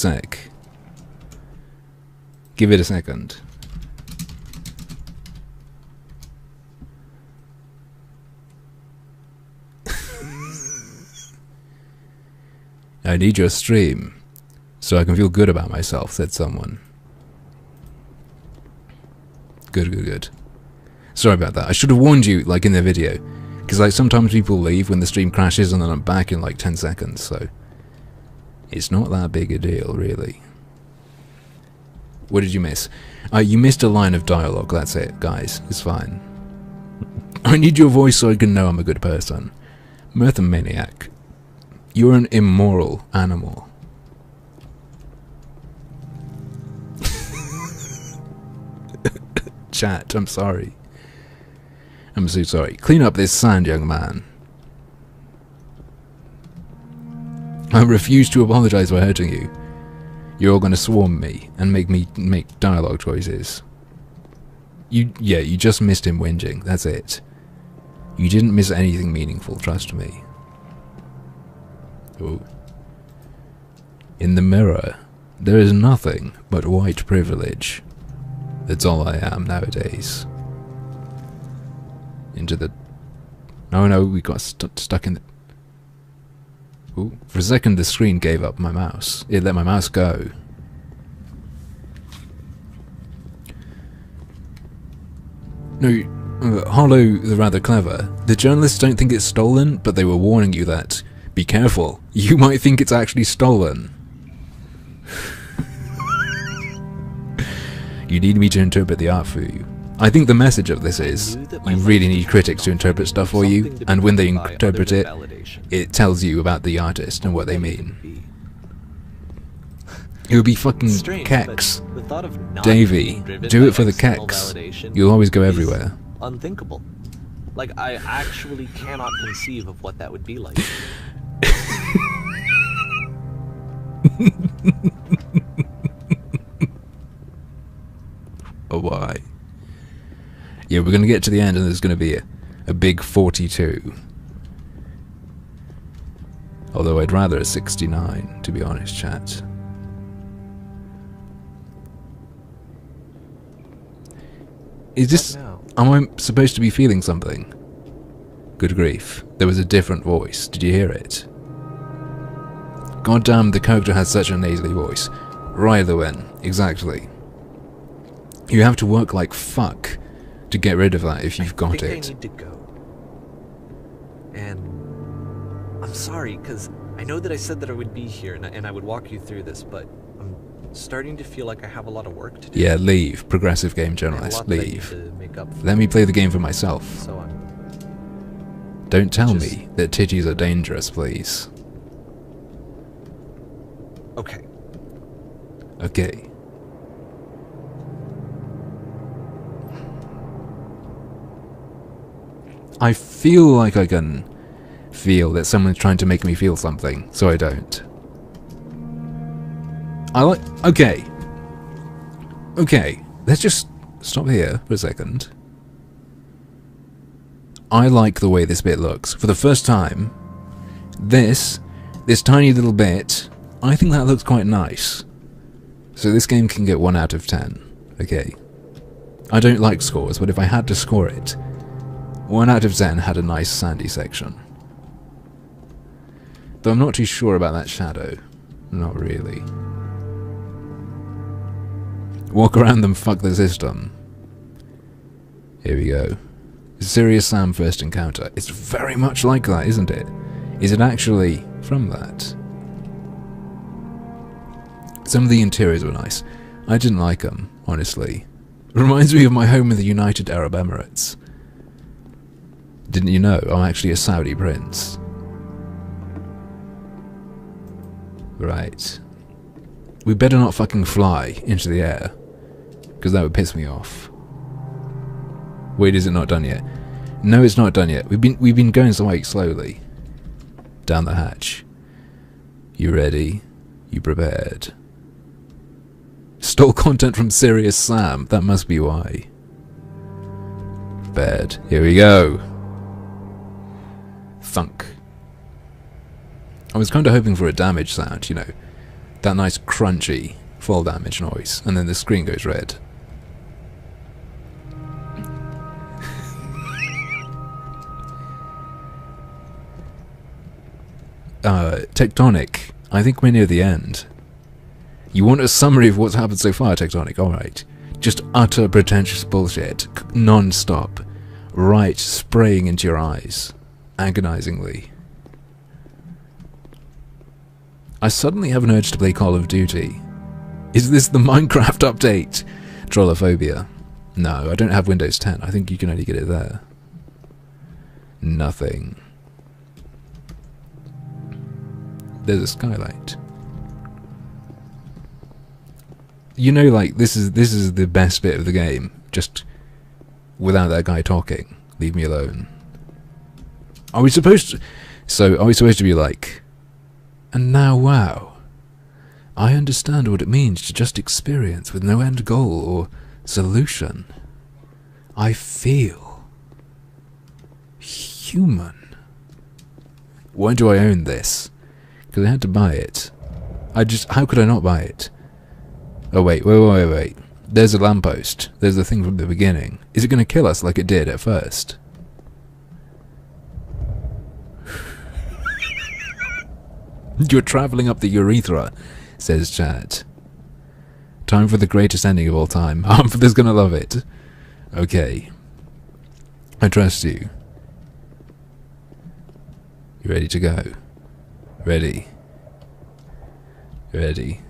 Sec. Give it a second. I need your stream so I can feel good about myself, said someone. Good. Sorry about that. I should have warned you, like, in the video. Because, like, sometimes people leave when the stream crashes and then I'm back in, like, 10 seconds, so... It's not that big a deal, really. What did you miss? You missed a line of dialogue, that's it, guys. It's fine. I need your voice so I can know I'm a good person. Mirtham Maniac. You're an immoral animal. Chat, I'm sorry. I'm so sorry. Clean up this sand, young man. I refuse to apologize for hurting you. You're all gonna swarm me and make me make dialogue choices. You just missed him whinging, that's it. You didn't miss anything meaningful, trust me. Ooh. In the mirror, there is nothing but white privilege. That's all I am nowadays. Into the... Oh no, we got stuck in the... Ooh. For a second the screen gave up my mouse. It let my mouse go. No, Hollow the rather clever. The journalists don't think it's stolen, but they were warning you that, be careful, you might think it's actually stolen. You need me to interpret the art for you. I think the message of this is, you really need critics to interpret stuff for you, and when they interpret it, it tells you about the artist and what they mean. It would be fucking keks. Davey, do it for the keks. You'll always go everywhere. Unthinkable. Like, I actually cannot conceive of what that would be like. Oh, why? Yeah, we're going to get to the end and there's going to be a big 42. Although I'd rather a 69, to be honest, chat. Is this... Am I supposed to be feeling something? Good grief. There was a different voice. Did you hear it? Goddamn, the character has such a nasally voice. Rytherwen, exactly. You have to work like fuck to get rid of that if you've got it. I need to go. And I'm sorry, because I know that I said that I would be here and I would walk you through this, but I'm starting to feel like I have a lot of work to do. Yeah, leave. Progressive game journalist, leave. Let me play the game for myself. So Don't tell me that titties are dangerous, please. Okay. Okay. I feel like I can feel that someone's trying to make me feel something, so I don't. Okay. Okay, let's just stop here for a second. I like the way this bit looks. For the first time, this tiny little bit, I think that looks quite nice. So this game can get 1 out of 10. Okay. I don't like scores, but if I had to score it, 1 out of 10 had a nice sandy section. Though I'm not too sure about that shadow. Not really. Walk around them, fuck the system. Here we go. Serious Sam first encounter. It's very much like that, isn't it? Is it actually from that? Some of the interiors were nice. I didn't like them, honestly. Reminds me of my home in the United Arab Emirates. Didn't you know I'm actually a Saudi prince? Right. We better not fucking fly into the air, because that would piss me off. Wait, is it not done yet? No, it's not done yet. We've been going some way slowly. Down the hatch. You ready? You prepared? Stole content from Serious Sam. That must be why. Prepared. Here we go. Thunk. I was kind of hoping for a damage sound, you know. that nice crunchy fall damage noise, and then the screen goes red. Tectonic, I think we're near the end. You want a summary of what's happened so far, Tectonic? Alright. Just utter pretentious bullshit, non-stop, right spraying into your eyes, agonizingly. I suddenly have an urge to play Call of Duty. Is this the Minecraft update? Trollophobia. No, I don't have Windows 10. I think you can only get it there. Nothing. There's a skylight. You know, like, this is the best bit of the game. Just without that guy talking. Leave me alone. Are we supposed to... So, are we supposed to be like... And now, wow. I understand what it means to just experience with no end goal or solution. I feel... human. Why do I own this? Because I had to buy it. How could I not buy it? Oh wait. There's a lamppost. There's the thing from the beginning. Is it going to kill us like it did at first? You're travelling up the urethra, says chat. Time for the greatest ending of all time. Harmful's gonna love it. Okay. I trust you. You ready to go? Ready. Ready.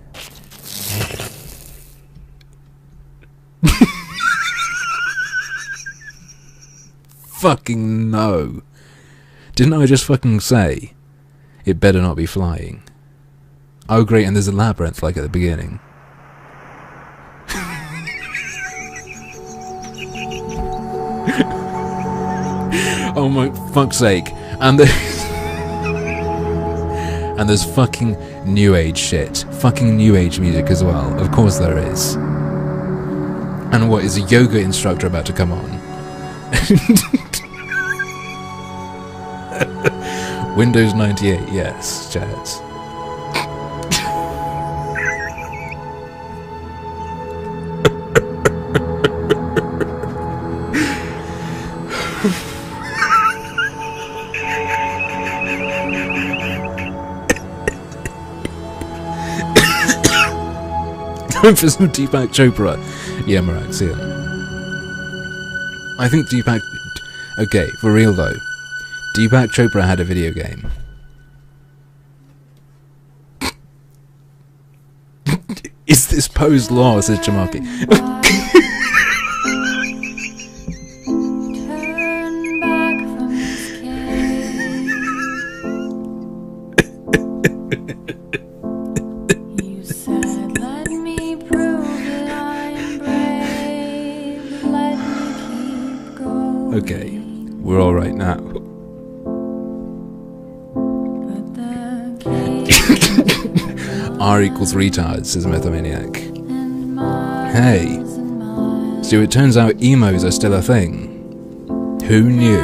Fucking no. Didn't I just fucking say it better not be flying? Oh great, and there's a labyrinth like at the beginning. Oh my fuck's sake. And and there's fucking new age shit. Fucking new age music as well. Of course there is. And what, is a yoga instructor about to come on? Windows 98, yes, chat. Time for some Deepak Chopra. Yeah, Marak, see ya. I think Deepak... Okay, for real though. Deepak Chopra had a video game. Is this Poe's law, says Jamaki. Okay, we're alright now. R equals retard, says Mythomaniac. Hey, so it turns out emos are still a thing. Who knew?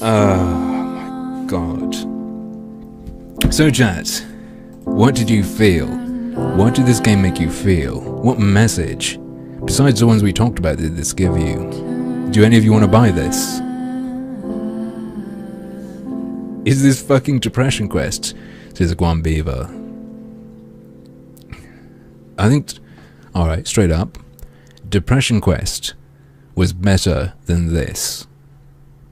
Oh, God. So, chat, what did you feel? What did this game make you feel? What message, besides the ones we talked about, did this give you? Do any of you want to buy this? Is this fucking Depression Quest? Says Guam Beaver. I think... Alright, straight up. Depression Quest was better than this.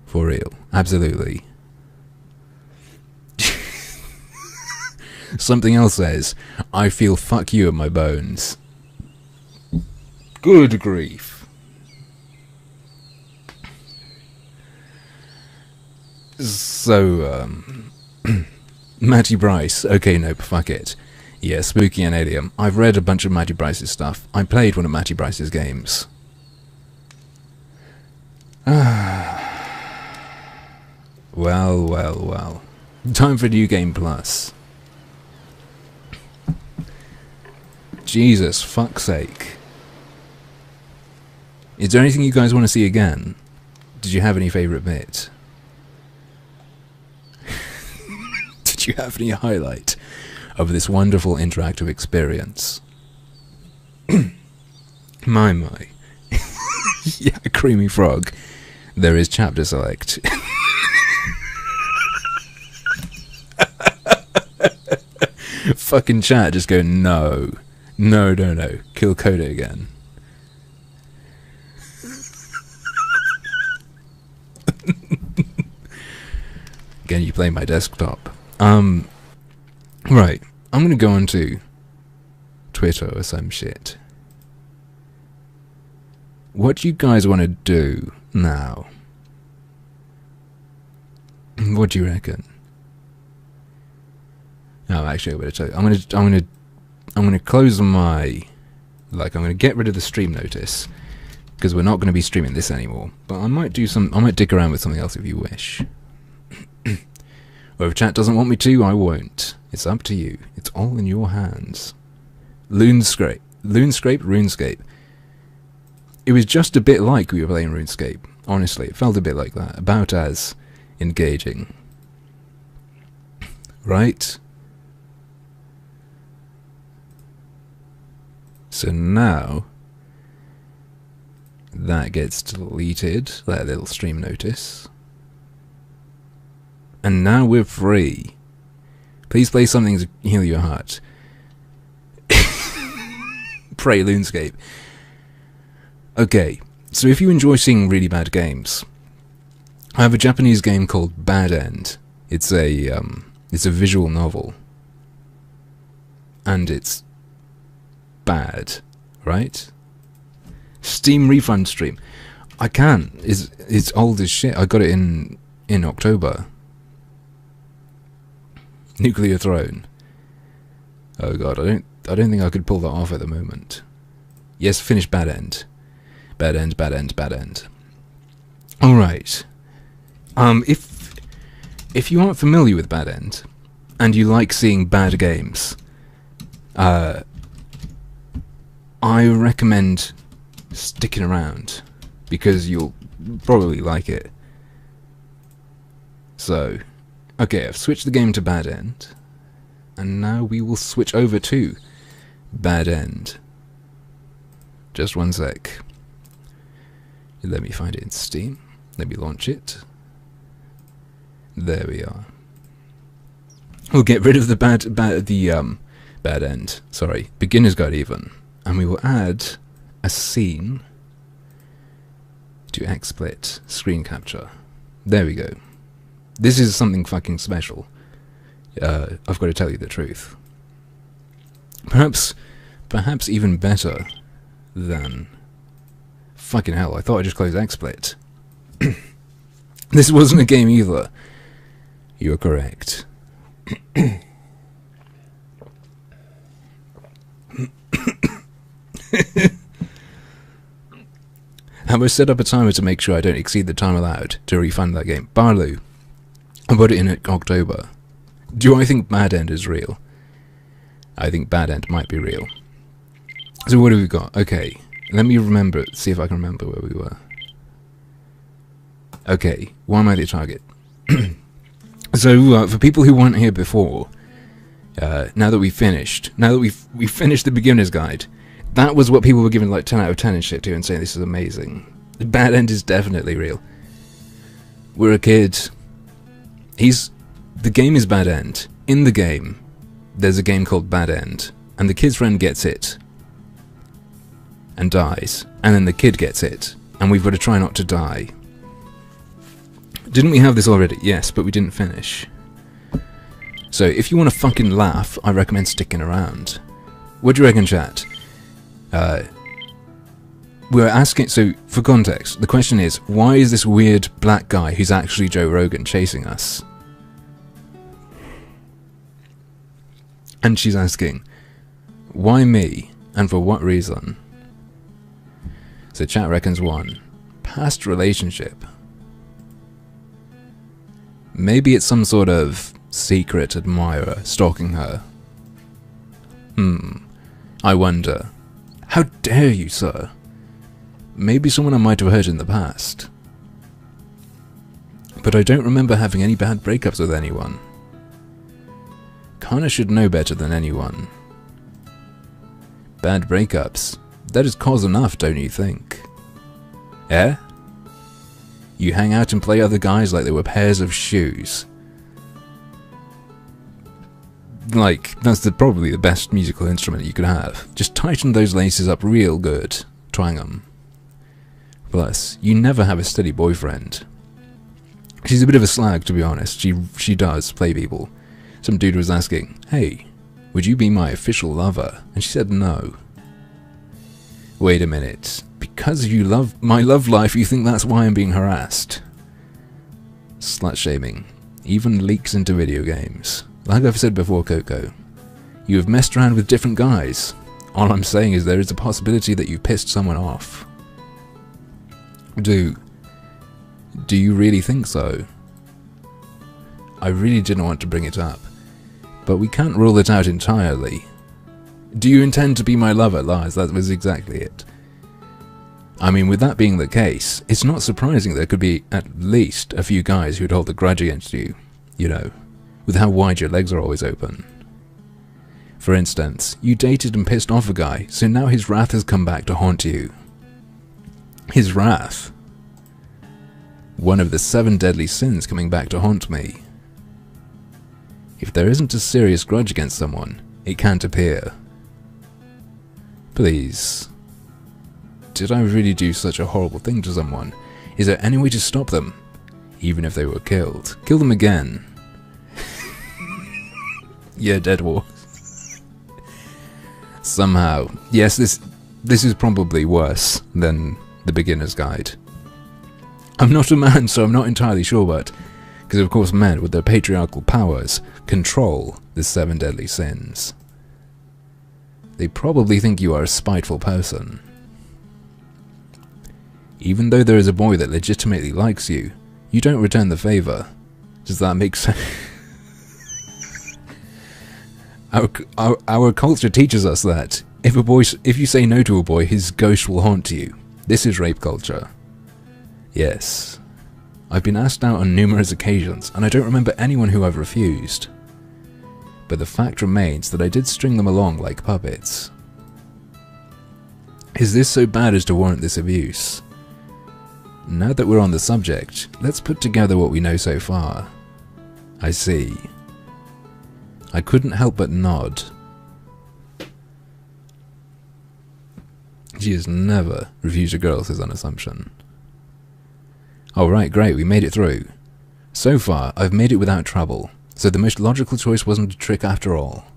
For real. Absolutely. Something else says, I feel fuck you in my bones. Good grief. So, Matty Bryce. Okay, nope, fuck it. Yeah, Spooky and Alien. I've read a bunch of Matty Bryce's stuff. I played one of Matty Bryce's games. Well. Time for New Game Plus. Jesus, fuck's sake. Is there anything you guys want to see again? Did you have any favourite bit? Did you have any highlight of this wonderful interactive experience? My. Yeah, creamy frog. There is chapter select. Fucking chat just go, no. No. Kill Coda again. Again, you play my desktop. Right. I'm gonna go on to Twitter or some shit. What do you guys want to do now? What do you reckon? No, actually, I'm gonna tell you. I'm gonna close my. I'm gonna get rid of the stream notice because we're not gonna be streaming this anymore. But I might dick around with something else if you wish. Or if chat doesn't want me to, I won't. It's up to you. It's all in your hands. RuneScape. It was just a bit like we were playing RuneScape. Honestly, it felt a bit like that. About as engaging. Right? So now, that gets deleted, that little stream notice. And now we're free. Please play something to heal your heart. Pray RuneScape. Okay, so if you enjoy seeing really bad games, I have a Japanese game called Bad End. It's a visual novel. And it's bad, right? Steam refund stream. I can. It's old as shit. I got it in October. Nuclear Throne. Oh god, I don't think I could pull that off at the moment. Yes, finish Bad End. Bad End. Alright. If you aren't familiar with Bad End, and you like seeing bad games, I recommend sticking around, because you'll probably like it. So, okay, I've switched the game to Bad End, and now we will switch over to Bad End. Just one sec. Let me find it in Steam. Let me launch it. There we are. We'll get rid of the Bad End. Sorry, Beginner's Guide even, and we will add a scene to XSplit screen capture. There we go. This is something fucking special. I've got to tell you the truth. Perhaps even better than. Fucking hell! I thought I just closed XSplit. This wasn't a game either. You're correct. Have I set up a timer to make sure I don't exceed the time allowed to refund that game? Barlow. I put it in October. Do I think Bad End is real? I think Bad End might be real. So what have we got? Okay, let me remember, see if I can remember where we were. Okay, why am I the target? So, for people who weren't here before, now that we finished the Beginner's Guide, that was what people were giving like 10 out of 10 and shit to and saying this is amazing. The Bad End is definitely real. We're a kid. The game is Bad End. In the game, there's a game called Bad End, and the kid's friend gets it and dies, and then the kid gets it, and we've got to try not to die. Didn't we have this already? Yes, but we didn't finish. So if you want to fucking laugh, I recommend sticking around. What do you reckon, chat? We're asking, so for context, the question is, why is this weird black guy who's actually Joe Rogan chasing us? And she's asking, why me, and for what reason? So chat reckons 1. Past relationship. Maybe it's some sort of secret admirer stalking her. I wonder. How dare you, sir? Maybe someone I might have hurt in the past. but I don't remember having any bad breakups with anyone. Kana should know better than anyone. Bad breakups? That is cause enough, don't you think? Eh? You hang out and play other guys like they were pairs of shoes. Like, that's probably the best musical instrument you could have. Just tighten those laces up real good. Twang them. Plus, you never have a steady boyfriend. She's a bit of a slag, to be honest. She does play people. Some dude was asking, "Hey, would you be my official lover?" And she said no. Wait a minute. Because you love my love life, you think that's why I'm being harassed? Slut-shaming. Even leaks into video games. Like I've said before, Coco. You have messed around with different guys. All I'm saying is there is a possibility that you pissed someone off. Do you really think so? I really didn't want to bring it up, but we can't rule it out entirely. Do you intend to be my lover, Lars? That was exactly it. I mean, with that being the case, it's not surprising there could be at least a few guys who'd hold a grudge against you, you know, with how wide your legs are always open. For instance, you dated and pissed off a guy, so now his wrath has come back to haunt you. His wrath. One of the 7 deadly sins coming back to haunt me. If there isn't a serious grudge against someone, it can't appear. Please. Did I really do such a horrible thing to someone? Is there any way to stop them? Even if they were killed. Kill them again. Yeah, Dead War. Somehow. Yes, this is probably worse than the beginner's guide. I'm not a man, so I'm not entirely sure, but... Because of course men, with their patriarchal powers, control the 7 deadly sins. They probably think you are a spiteful person. Even though there is a boy that legitimately likes you, you don't return the favour. Does that make sense? Our culture teaches us that if you say no to a boy, his ghost will haunt you. This is rape culture. Yes. I've been asked out on numerous occasions, and I don't remember anyone who I've refused. But the fact remains that I did string them along like puppets. Is this so bad as to warrant this abuse? Now that we're on the subject, let's put together what we know so far. I see. I couldn't help but nod. She has never refused a girl, says an assumption. Alright, great, we made it through. So far, I've made it without trouble, so the most logical choice wasn't a trick after all.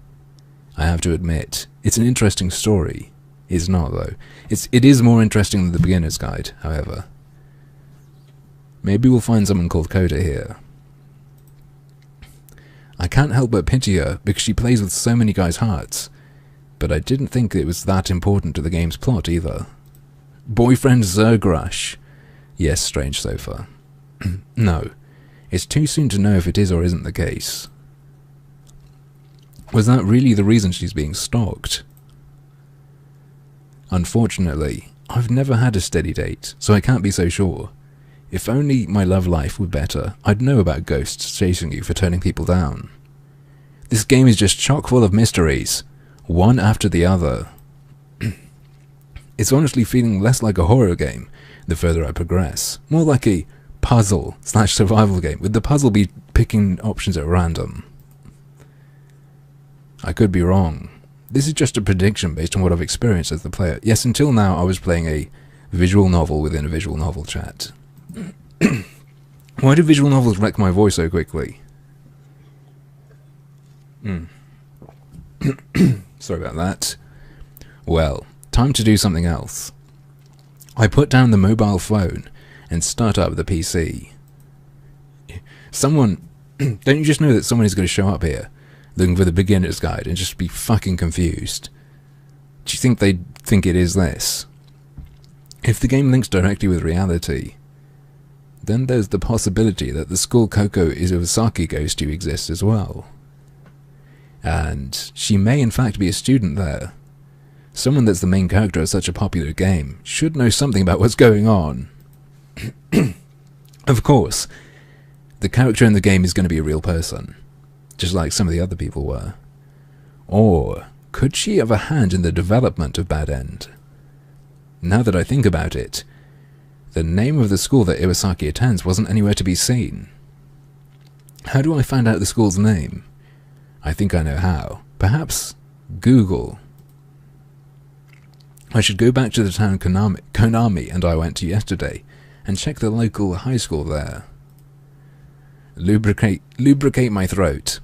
I have to admit, it's an interesting story. It's not, though. It is more interesting than the beginner's guide, however. Maybe we'll find someone called Coda here. I can't help but pity her, because she plays with so many guys' hearts. But I didn't think it was that important to the game's plot, either. Boyfriend Zergrush. Yes, strange sofa. No. It's too soon to know if it is or isn't the case. Was that really the reason she's being stalked? Unfortunately, I've never had a steady date, so I can't be so sure. If only my love life were better, I'd know about ghosts chasing you for turning people down. This game is just chock full of mysteries, one after the other. It's honestly feeling less like a horror game the further I progress, more like a puzzle/survival game, with the puzzle be picking options at random. I could be wrong. This is just a prediction based on what I've experienced as the player. Yes, until now I was playing a visual novel within a visual novel chat. Why do visual novels wreck my voice so quickly? Sorry about that. Well, time to do something else. I put down the mobile phone and start up the PC. Someone... don't you just know that someone is going to show up here, looking for the beginner's guide, and just be fucking confused? Do you think they'd think it is this? If the game links directly with reality, then there's the possibility that the school Coco Izawasaki goes to exists as well. And she may in fact be a student there. Someone that's the main character of such a popular game should know something about what's going on. Of course, the character in the game is going to be a real person, just like some of the other people were. Or could she have a hand in the development of Bad End? Now that I think about it, the name of the school that Iwasaki attends wasn't anywhere to be seen. How do I find out the school's name? I think I know how. Perhaps Google. I should go back to the town Konami and I went to yesterday and check the local high school there. Lubricate my throat.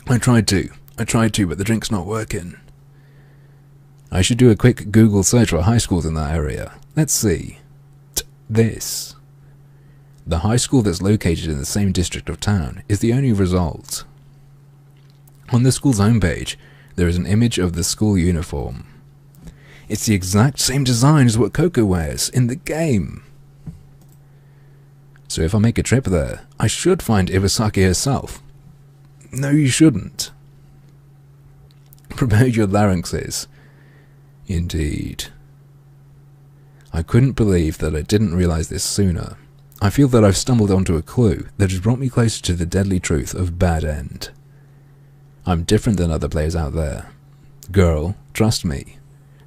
I tried to, but the drink's not working. I should do a quick Google search for high schools in that area. Let's see. This. The high school that's located in the same district of town is the only result. On the school's homepage, there is an image of the school uniform. It's the exact same design as what Coco wears in the game. So if I make a trip there, I should find Iwasaki herself. No, you shouldn't. Prepare your larynxes. Indeed. I couldn't believe that I didn't realize this sooner. I feel that I've stumbled onto a clue that has brought me closer to the deadly truth of Bad End. I'm different than other players out there. Girl, trust me.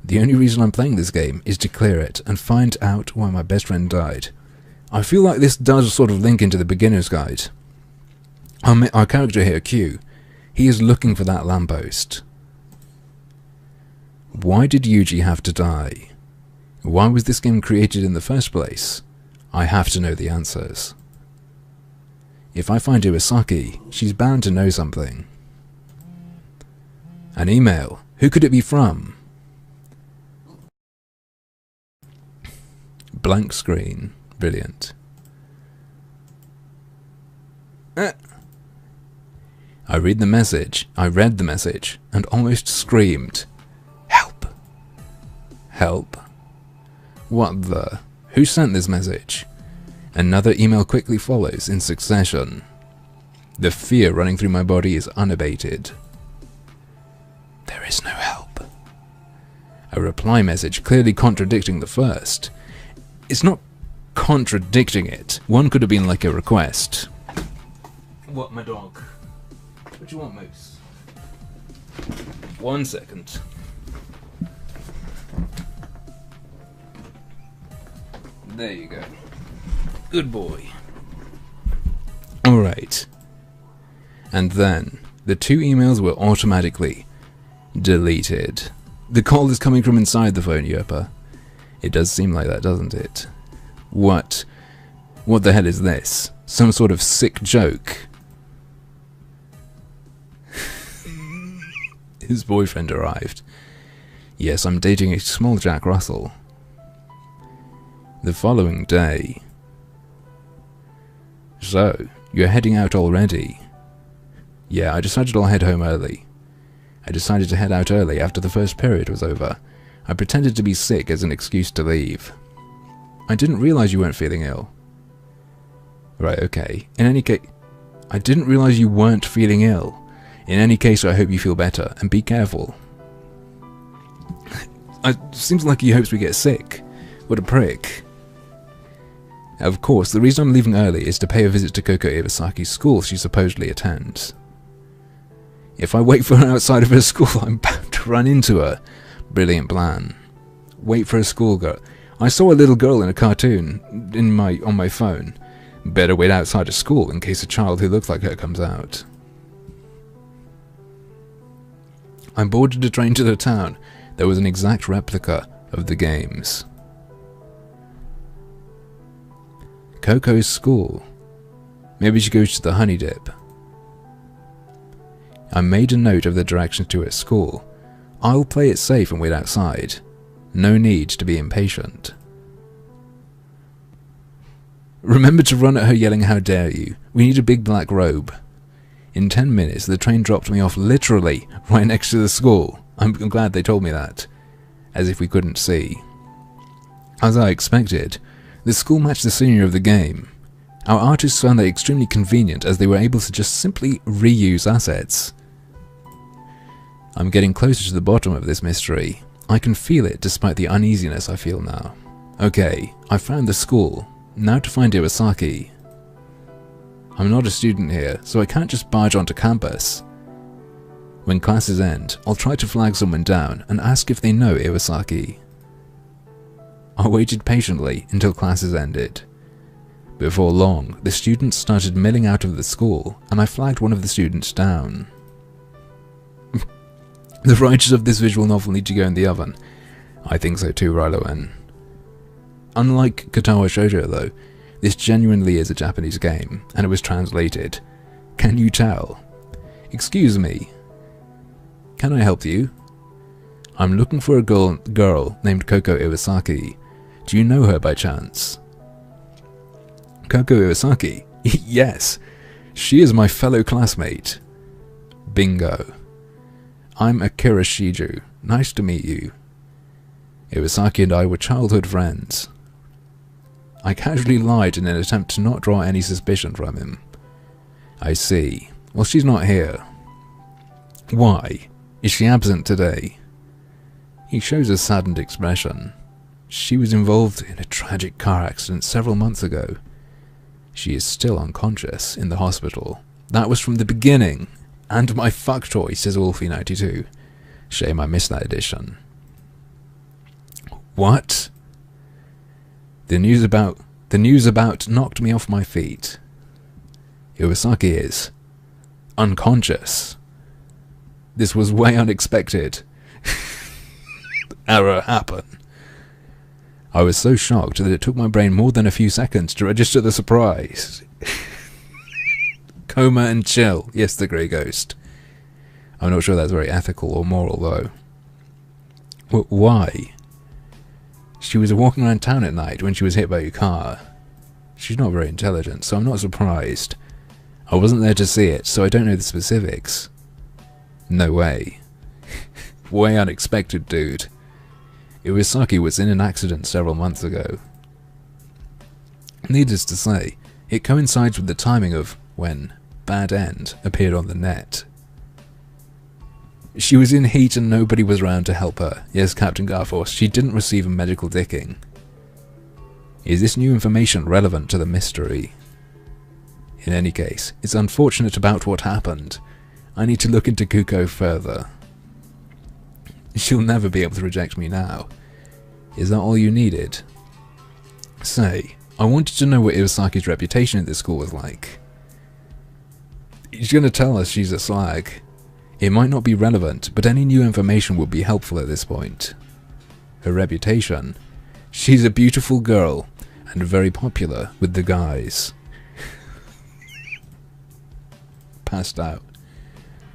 The only reason I'm playing this game is to clear it and find out why my best friend died. I feel like this does sort of link into the beginner's guide. Our character here, Q, he is looking for that lamppost. Why did Yuji have to die? Why was this game created in the first place? I have to know the answers. If I find Iwasaki, she's bound to know something. An email. Who could it be from? Blank screen. Brilliant. I read the message, and almost screamed. Help! Help? What the? Who sent this message? Another email quickly follows in succession. The fear running through my body is unabated. There is no help. A reply message clearly contradicting the first. It's not contradicting it. One could have been like a request. What, my dog? What do you want, Moose? 1 second. There you go. Good boy. Alright. And then, the 2 emails were automatically deleted. The call is coming from inside the phone, Yerpa. It does seem like that, doesn't it? What the hell is this? Some sort of sick joke? His boyfriend arrived. Yes, I'm dating a small Jack Russell. The following day. So, you're heading out already? Yeah, I decided I'll head home early. I decided to head out early after the first period was over. I pretended to be sick as an excuse to leave. I didn't realize you weren't feeling ill. Right, okay. In any case, I didn't realize you weren't feeling ill. In any case, I hope you feel better, and be careful. It seems like he hopes we get sick. What a prick. Of course, the reason I'm leaving early is to pay a visit to Koko Iwasaki's school she supposedly attends. If I wait for her outside of her school, I'm bound to run into her. Brilliant plan. Wait for a schoolgirl. I saw a little girl in a cartoon on my phone. Better wait outside of school in case a child who looks like her comes out. I boarded a train to the town. There was an exact replica of the games. Coco's school. Maybe she goes to the Honey Dip. I made a note of the directions to her school. I'll play it safe and wait outside. No need to be impatient. Remember to run at her yelling, "How dare you? We need a big black robe." In 10 minutes, the train dropped me off literally right next to the school. I'm glad they told me that. As if we couldn't see. As I expected, the school matched the scenery of the game. Our artists found that extremely convenient as they were able to just simply reuse assets. I'm getting closer to the bottom of this mystery. I can feel it despite the uneasiness I feel now. Okay, I found the school. Now to find Iwasaki. I'm not a student here, so I can't just barge onto campus. When classes end, I'll try to flag someone down and ask if they know Iwasaki. I waited patiently until classes ended. Before long, the students started milling out of the school, and I flagged one of the students down. The writers of this visual novel need to go in the oven. I think so too, Ryloen. Unlike Katawa Shoujo though, this genuinely is a Japanese game, and it was translated. Can you tell? Excuse me. Can I help you? I'm looking for a girl named Koko Iwasaki. Do you know her by chance? Koko Iwasaki? Yes. She is my fellow classmate. Bingo. I'm Akira Shiju. Nice to meet you. Iwasaki and I were childhood friends. I casually lied in an attempt to not draw any suspicion from him. I see. Well, she's not here. Why? Is she absent today? He shows a saddened expression. She was involved in a tragic car accident several months ago. She is still unconscious in the hospital. That was from the beginning. And my fuck toy, says Wolfie92. Shame I missed that edition. What? The news about knocked me off my feet. Iwasaki is unconscious. This was way unexpected. Error happen. I was so shocked that it took my brain more than a few seconds to register the surprise. Coma and chill. Yes, the Grey Ghost. I'm not sure that's very ethical or moral, though. Why? She was walking around town at night when she was hit by a car. She's not very intelligent, so I'm not surprised. I wasn't there to see it, so I don't know the specifics. No way. Way unexpected, dude. Iwasaki was in an accident several months ago. Needless to say, it coincides with the timing of when Bad End appeared on the net. She was in heat and nobody was around to help her. Yes, Captain Garforce, she didn't receive a medical dicking. Is this new information relevant to the mystery? In any case, it's unfortunate about what happened. I need to look into Kuko further. She'll never be able to reject me now. Is that all you needed? Say, I wanted to know what Iwasaki's reputation at this school was like. She's going to tell us she's a slag. It might not be relevant, but any new information would be helpful at this point. Her reputation? She's a beautiful girl, and very popular with the guys. Passed out.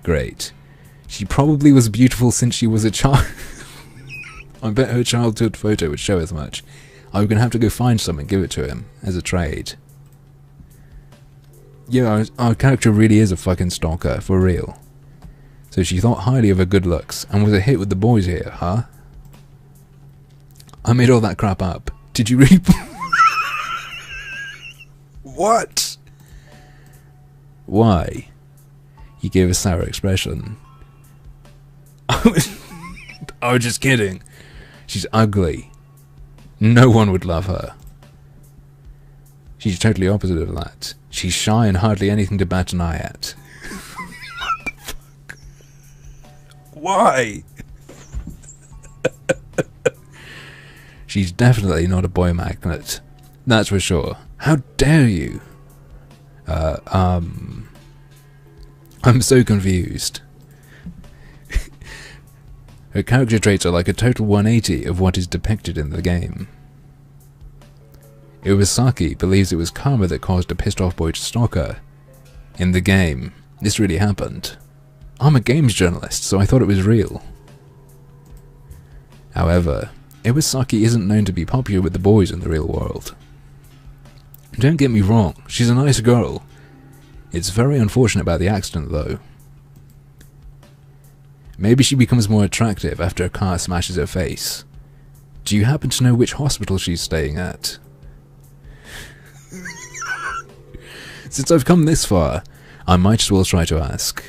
Great. She probably was beautiful since she was a child. I bet her childhood photo would show as much. I'm going to have to go find some and give it to him, as a trade. Yeah, our character really is a fucking stalker, for real. So she thought highly of her good looks, and was a hit with the boys here, huh? I made all that crap up. Did you really... What? Why? He gave a sour expression. I was just kidding. She's ugly. No one would love her. She's totally opposite of that. She's shy and hardly anything to bat an eye at. What the fuck? Why? She's definitely not a boy magnet. That's for sure. How dare you? I'm so confused. Her character traits are like a total 180 of what is depicted in the game. Iwasaki believes it was karma that caused a pissed off boy to stalk her. In the game, this really happened. I'm a games journalist, so I thought it was real. However, Iwasaki isn't known to be popular with the boys in the real world. Don't get me wrong, she's a nice girl. It's very unfortunate about the accident though. Maybe she becomes more attractive after a car smashes her face. Do you happen to know which hospital she's staying at? Since I've come this far, I might as well try to ask.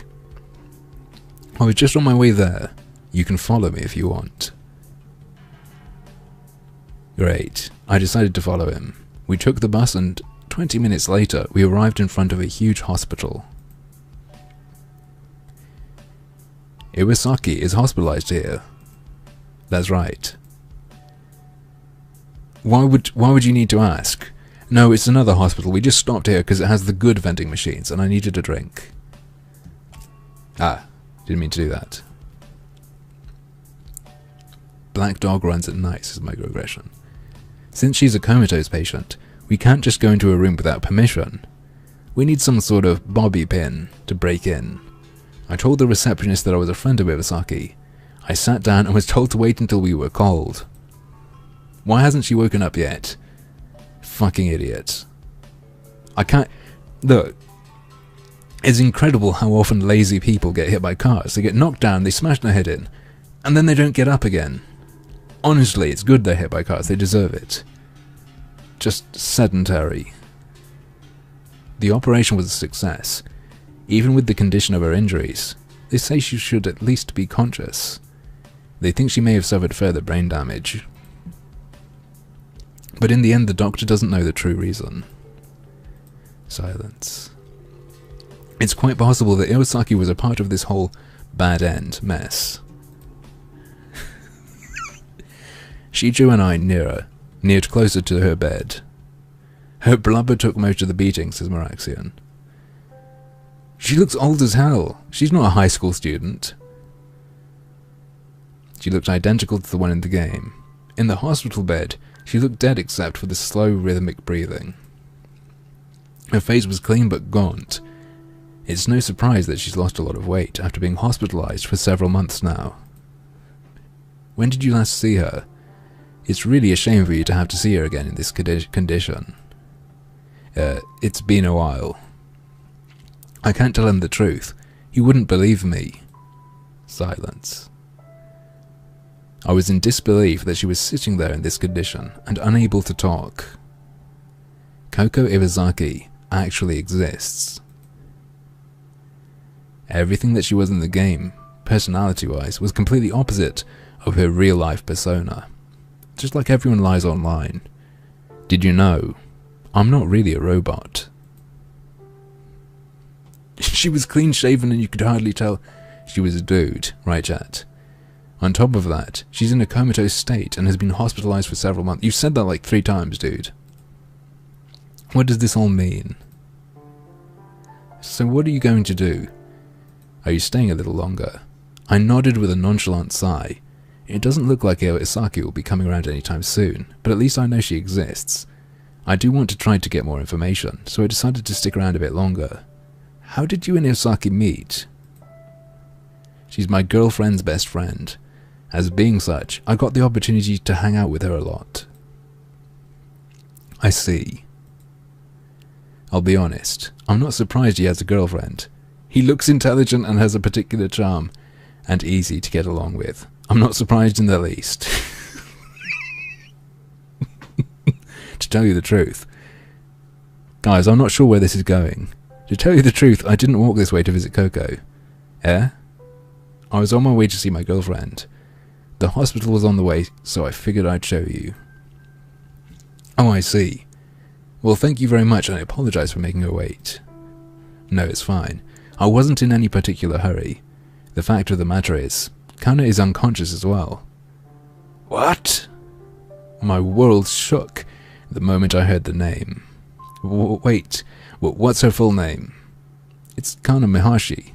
I was just on my way there. You can follow me if you want. Great. I decided to follow him. We took the bus and 20 minutes later, we arrived in front of a huge hospital. Iwasaki is hospitalized here. That's right. Why would you need to ask? No, it's another hospital. We just stopped here because it has the good vending machines and I needed a drink. Ah, didn't mean to do that. Black dog runs at night, says microaggression. Since she's a comatose patient, we can't just go into a room without permission. We need some sort of bobby pin to break in. I told the receptionist that I was a friend of Iwasaki. I sat down and was told to wait until we were called. Why hasn't she woken up yet? Fucking idiot. I can't... Look. It's incredible how often lazy people get hit by cars. They get knocked down, they smash their head in, and then they don't get up again. Honestly, it's good they're hit by cars. They deserve it. Just sedentary. The operation was a success. Even with the condition of her injuries, they say she should at least be conscious. They think she may have suffered further brain damage. But in the end, the doctor doesn't know the true reason. Silence. It's quite possible that Iwasaki was a part of this whole bad end mess. Shichu and I neared closer to her bed. Her blubber took most of the beating, says Maraxian. She looks old as hell. She's not a high school student. She looked identical to the one in the game. In the hospital bed, she looked dead except for the slow, rhythmic breathing. Her face was clean but gaunt. It's no surprise that she's lost a lot of weight after being hospitalized for several months now. When did you last see her? It's really a shame for you to have to see her again in this condition. It's been a while. I can't tell him the truth. He wouldn't believe me. Silence. I was in disbelief that she was sitting there in this condition and unable to talk. Koko Iwasaki actually exists. Everything that she was in the game, personality-wise, was completely opposite of her real-life persona. Just like everyone lies online. Did you know? I'm not really a robot. She was clean-shaven and you could hardly tell she was a dude, right, chat? On top of that, she's in a comatose state and has been hospitalized for several months. You've said that like 3 times, dude. What does this all mean? So what are you going to do? Are you staying a little longer? I nodded with a nonchalant sigh. It doesn't look like Iwasaki will be coming around anytime soon, but at least I know she exists. I do want to try to get more information, so I decided to stick around a bit longer. How did you and Iwasaki meet? She's my girlfriend's best friend. As being such, I got the opportunity to hang out with her a lot. I see. I'll be honest, I'm not surprised he has a girlfriend. He looks intelligent and has a particular charm, and easy to get along with. I'm not surprised in the least. To tell you the truth. Guys, I'm not sure where this is going. To tell you the truth, I didn't walk this way to visit Koko. Eh? I was on my way to see my girlfriend. The hospital was on the way, so I figured I'd show you. Oh, I see. Well, thank you very much, and I apologize for making her wait. No, it's fine. I wasn't in any particular hurry. The fact of the matter is, Kana is unconscious as well. What? My world shook the moment I heard the name. Wait, what's her full name? It's Kana Mihashi.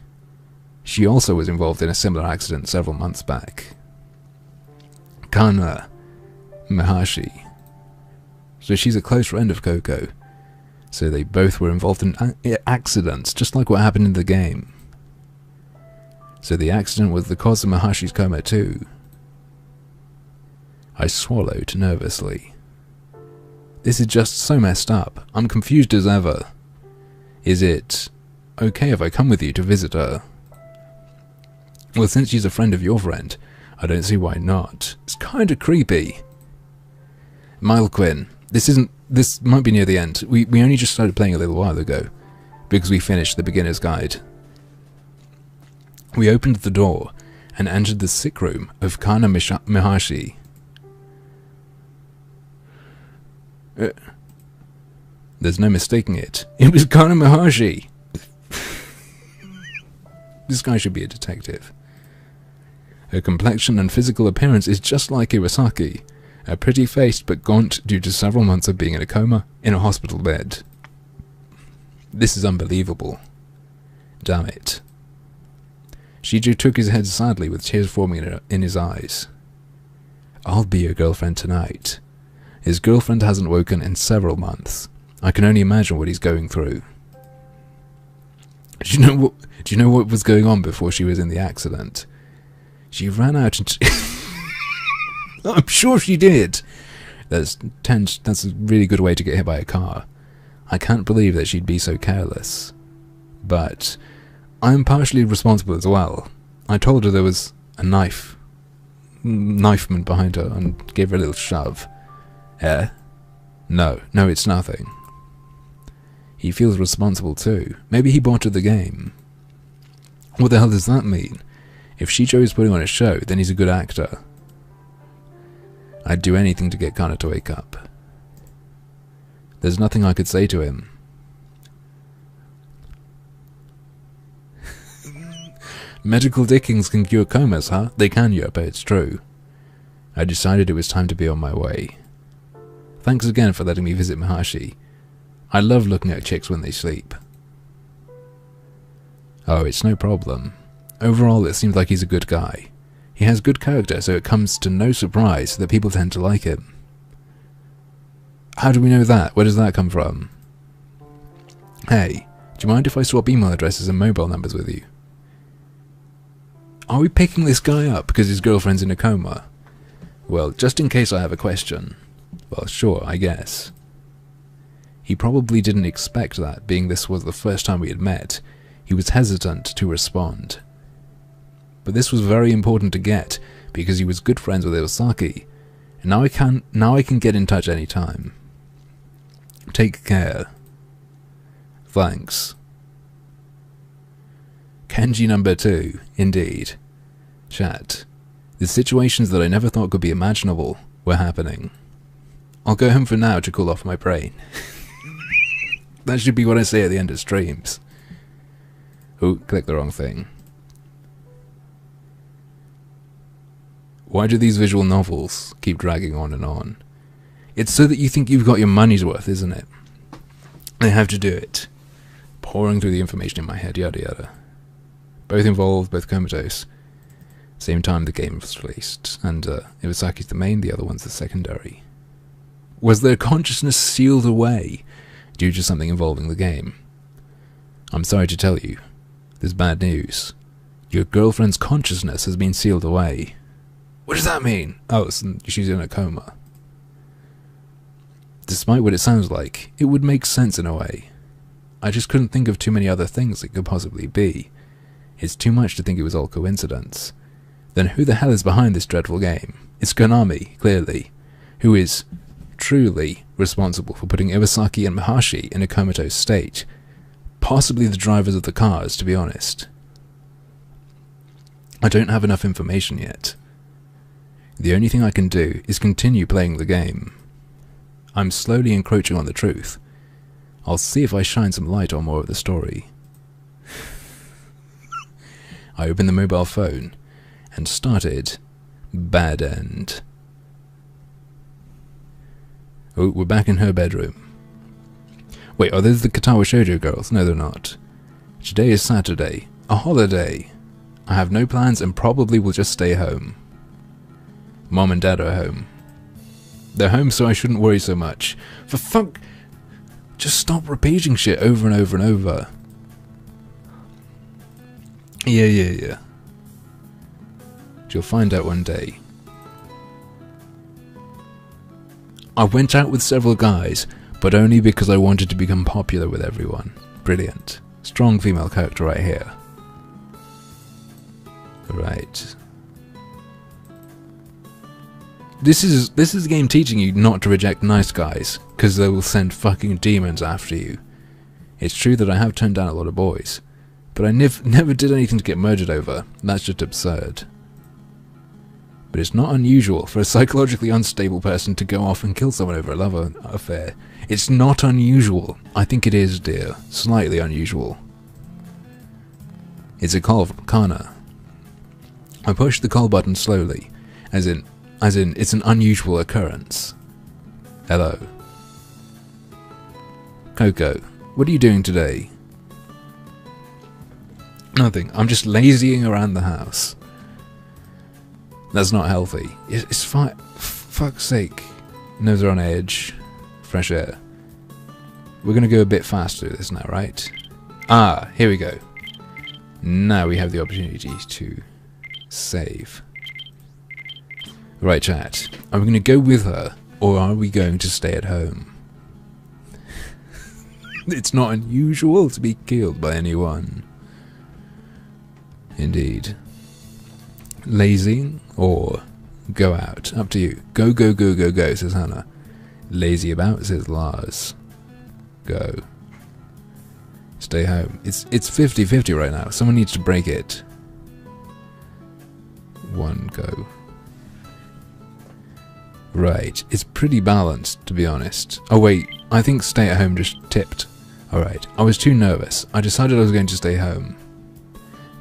She also was involved in a similar accident several months back. Kana Mihashi. So she's a close friend of Koko. So they both were involved in accidents, just like what happened in the game. So the accident was the cause of Mahashi's coma too. I swallowed nervously. This is just so messed up. I'm confused as ever. Is it okay if I come with you to visit her? Well, since she's a friend of your friend, I don't see why not. It's kinda creepy. Milequin, this might be near the end. We only just started playing a little while ago, because we finished the beginner's guide. We opened the door and entered the sick room of Kana Mihashi. There's no mistaking it. It was Kana Maharshi! This guy should be a detective. Her complexion and physical appearance is just like Iwasaki, a pretty-faced but gaunt due to several months of being in a coma in a hospital bed. This is unbelievable. Damn it. Shiju took his head sadly with tears forming in his eyes. I'll be your girlfriend tonight. His girlfriend hasn't woken in several months. I can only imagine what he's going through. Do you know what was going on before she was in the accident? She ran out and... I'm sure she did! That's a really good way to get hit by a car. I can't believe that she'd be so careless. But I'm partially responsible as well. I told her there was a knifeman behind her and gave her a little shove. Eh? No, it's nothing. He feels responsible too. Maybe he bought her the game. What the hell does that mean? If Shijo is putting on a show, then he's a good actor. I'd do anything to get Kana to wake up. There's nothing I could say to him. Medical dickings can cure comas, huh? They can, Yopa, it's true. I decided it was time to be on my way. Thanks again for letting me visit Maharshi. I love looking at chicks when they sleep. Oh, it's no problem. Overall, it seems like he's a good guy. He has good character, so it comes to no surprise that people tend to like him. How do we know that? Where does that come from? Hey, do you mind if I swap email addresses and mobile numbers with you? Are we picking this guy up because his girlfriend's in a coma? Well, just in case I have a question. Well, sure, I guess. He probably didn't expect that, being this was the first time we had met. He was hesitant to respond. But this was very important to get, because he was good friends with Iwasaki, and now I can get in touch any time. Take care. Thanks. Kenji number 2, indeed. Chat. The situations that I never thought could be imaginable were happening. I'll go home for now to cool off my brain. That should be what I say at the end of streams. Oh, click the wrong thing. Why do these visual novels keep dragging on and on? It's so that you think you've got your money's worth, isn't it? They have to do it. Pouring through the information in my head, yada yada. Both involved, both comatose. Same time the game was released, and Iwasaki's the main, the other one's the secondary. Was their consciousness sealed away due to something involving the game? I'm sorry to tell you, there's bad news. Your girlfriend's consciousness has been sealed away. What does that mean? Oh, she's in a coma. Despite what it sounds like, it would make sense in a way. I just couldn't think of too many other things it could possibly be. It's too much to think it was all coincidence. Then who the hell is behind this dreadful game? It's Konami, clearly, who is truly responsible for putting Iwasaki and Maharshi in a comatose state. Possibly the drivers of the cars, to be honest. I don't have enough information yet. The only thing I can do is continue playing the game. I'm slowly encroaching on the truth. I'll see if I shine some light on more of the story. I opened the mobile phone and started Bad End. Oh, we're back in her bedroom. Wait, are those the Katawa Shoujo girls? No, they're not. Today is Saturday, a holiday. I have no plans and probably will just stay home. Mom and Dad are home. They're home, so I shouldn't worry so much. For fuck... Just stop repeating shit over and over and over. Yeah. You'll find out one day. I went out with several guys, but only because I wanted to become popular with everyone. Brilliant. Strong female character right here. Right. This is a game teaching you not to reject nice guys, because they will send fucking demons after you. It's true that I have turned down a lot of boys, but I never did anything to get murdered over. That's just absurd. But it's not unusual for a psychologically unstable person to go off and kill someone over a love affair. It's not unusual. I think it is, dear. Slightly unusual. It's a call from Kana. I push the call button slowly, as in it's an unusual occurrence. Hello. Coco, what are you doing today? Nothing. I'm just lazying around the house. That's not healthy. It's fine. Fuck's sake. Nose are on edge. Fresh air. We're gonna go a bit faster this now, right? Ah, here we go. Now we have the opportunity to save. Right, chat. Are we gonna go with her, or are we going to stay at home? It's not unusual to be killed by anyone. Indeed. Lazy or go out? Up to you. Go, go, go, go, go, says Hannah. Lazy about, says Lars. Go. Stay home. It's 50-50 right now. Someone needs to break it. One go. Right. It's pretty balanced, to be honest. Oh wait, I think stay at home just tipped. Alright, I was too nervous. I decided I was going to stay home.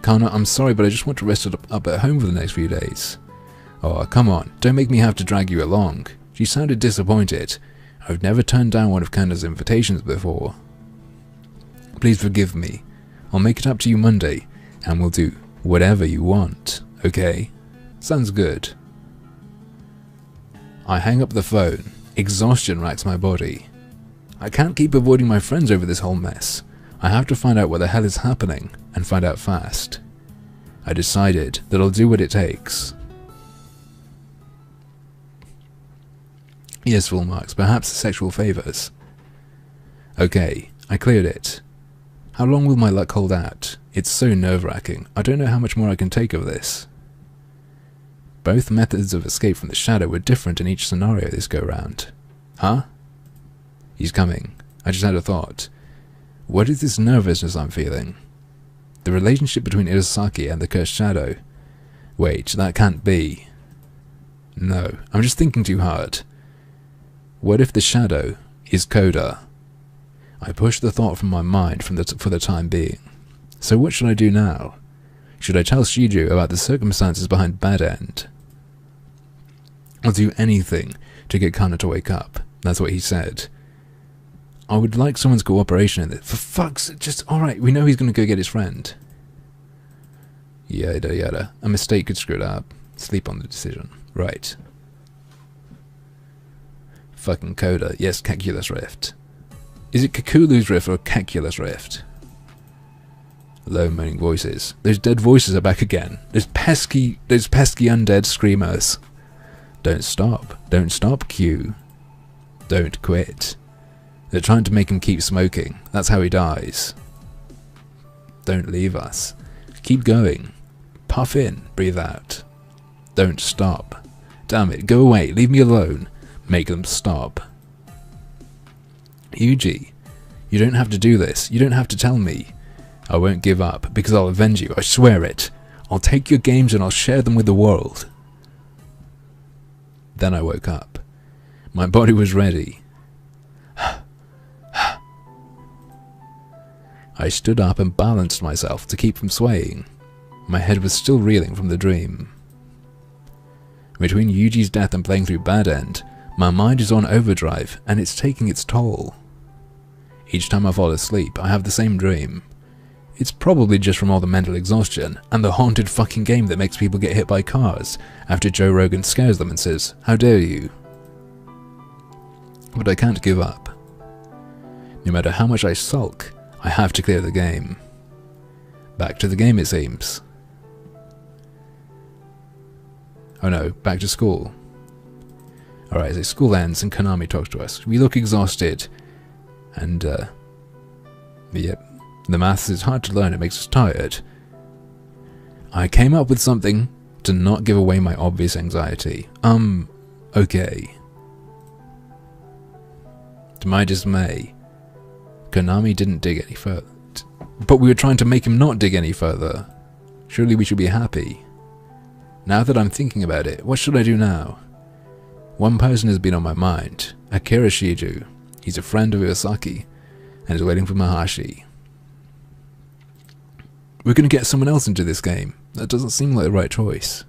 Kana, I'm sorry, but I just want to rest up at home for the next few days. Oh, come on. Don't make me have to drag you along. She sounded disappointed. I've never turned down one of Kana's invitations before. Please forgive me. I'll make it up to you Monday, and we'll do whatever you want, okay? Sounds good. I hang up the phone. Exhaustion racks my body. I can't keep avoiding my friends over this whole mess. I have to find out what the hell is happening, and find out fast. I decided that I'll do what it takes. Yes, full marks, perhaps sexual favours. Okay, I cleared it. How long will my luck hold out? It's so nerve-wracking. I don't know how much more I can take of this. Both methods of escape from the shadow were different in each scenario this go-round. Huh? He's coming. I just had a thought. What is this nervousness I'm feeling? The relationship between Irasaki and the cursed shadow. Wait, that can't be. No, I'm just thinking too hard. What if the shadow is Koda? I push the thought from my mind for the time being. So what should I do now? Should I tell Shiju about the circumstances behind Bad End? I'll do anything to get Kana to wake up. That's what he said. I would like someone's cooperation in this. For fuck's sake, just alright, we know he's gonna go get his friend. Yada yada. A mistake could screw it up. Sleep on the decision. Right. Fucking Coda. Yes, Calculus Rift. Is it Kakulu's Rift or Calculus Rift? Low moaning voices. Those dead voices are back again. Those pesky undead screamers. Don't stop. Don't stop, Q. Don't quit. They're trying to make him keep smoking. That's how he dies. Don't leave us. Keep going. Puff in. Breathe out. Don't stop. Damn it. Go away. Leave me alone. Make them stop. Yuji, you don't have to do this. You don't have to tell me. I won't give up, because I'll avenge you. I swear it. I'll take your games and I'll share them with the world. Then I woke up. My body was ready. I stood up and balanced myself to keep from swaying. My head was still reeling from the dream. Between Yuji's death and playing through Bad End, my mind is on overdrive and it's taking its toll. Each time I fall asleep, I have the same dream. It's probably just from all the mental exhaustion and the haunted fucking game that makes people get hit by cars after Joe Rogan scares them and says, "How dare you?" But I can't give up. No matter how much I sulk, I have to clear the game. Back to the game, it seems. Oh no, back to school. Alright, so school ends and Konami talks to us. We look exhausted. And, yep. The maths is hard to learn, it makes us tired. I came up with something to not give away my obvious anxiety. Okay. To my dismay, Konami didn't dig any further. But we were trying to make him not dig any further. Surely we should be happy. Now that I'm thinking about it, what should I do now? One person has been on my mind, Akira Shiju. He's a friend of Iwasaki, and is waiting for Mahashi. We're going to get someone else into this game. That doesn't seem like the right choice.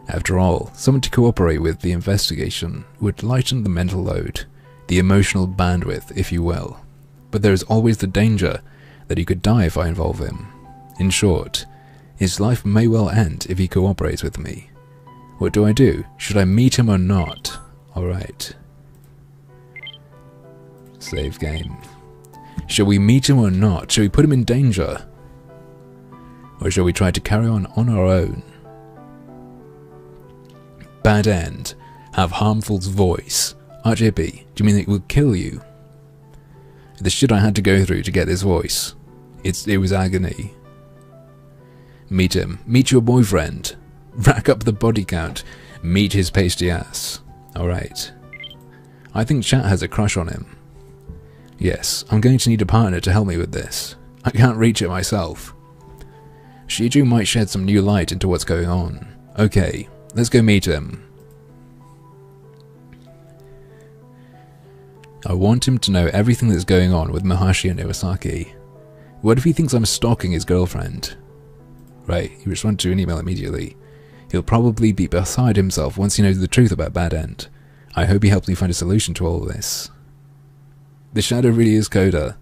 After all, someone to cooperate with the investigation would lighten the mental load, the emotional bandwidth, if you will. But there is always the danger that he could die if I involve him. In short, his life may well end if he cooperates with me. What do I do? Should I meet him or not? Alright. Save game. Shall we meet him or not? Shall we put him in danger? Or shall we try to carry on our own? Bad end. Have harmful's voice. Archippy, do you mean it will kill you? The shit I had to go through to get this voice. It was agony. Meet him. Meet your boyfriend. Rack up the body count. Meet his pasty ass. Alright. I think chat has a crush on him. Yes, I'm going to need a partner to help me with this. I can't reach it myself. Shiju might shed some new light into what's going on. Okay, let's go meet him. I want him to know everything that's going on with Mahashi and Iwasaki. What if he thinks I'm stalking his girlfriend? Right, he responded to an email immediately. He'll probably be beside himself once he knows the truth about Bad End. I hope he helps me find a solution to all of this. The shadow really is Coda.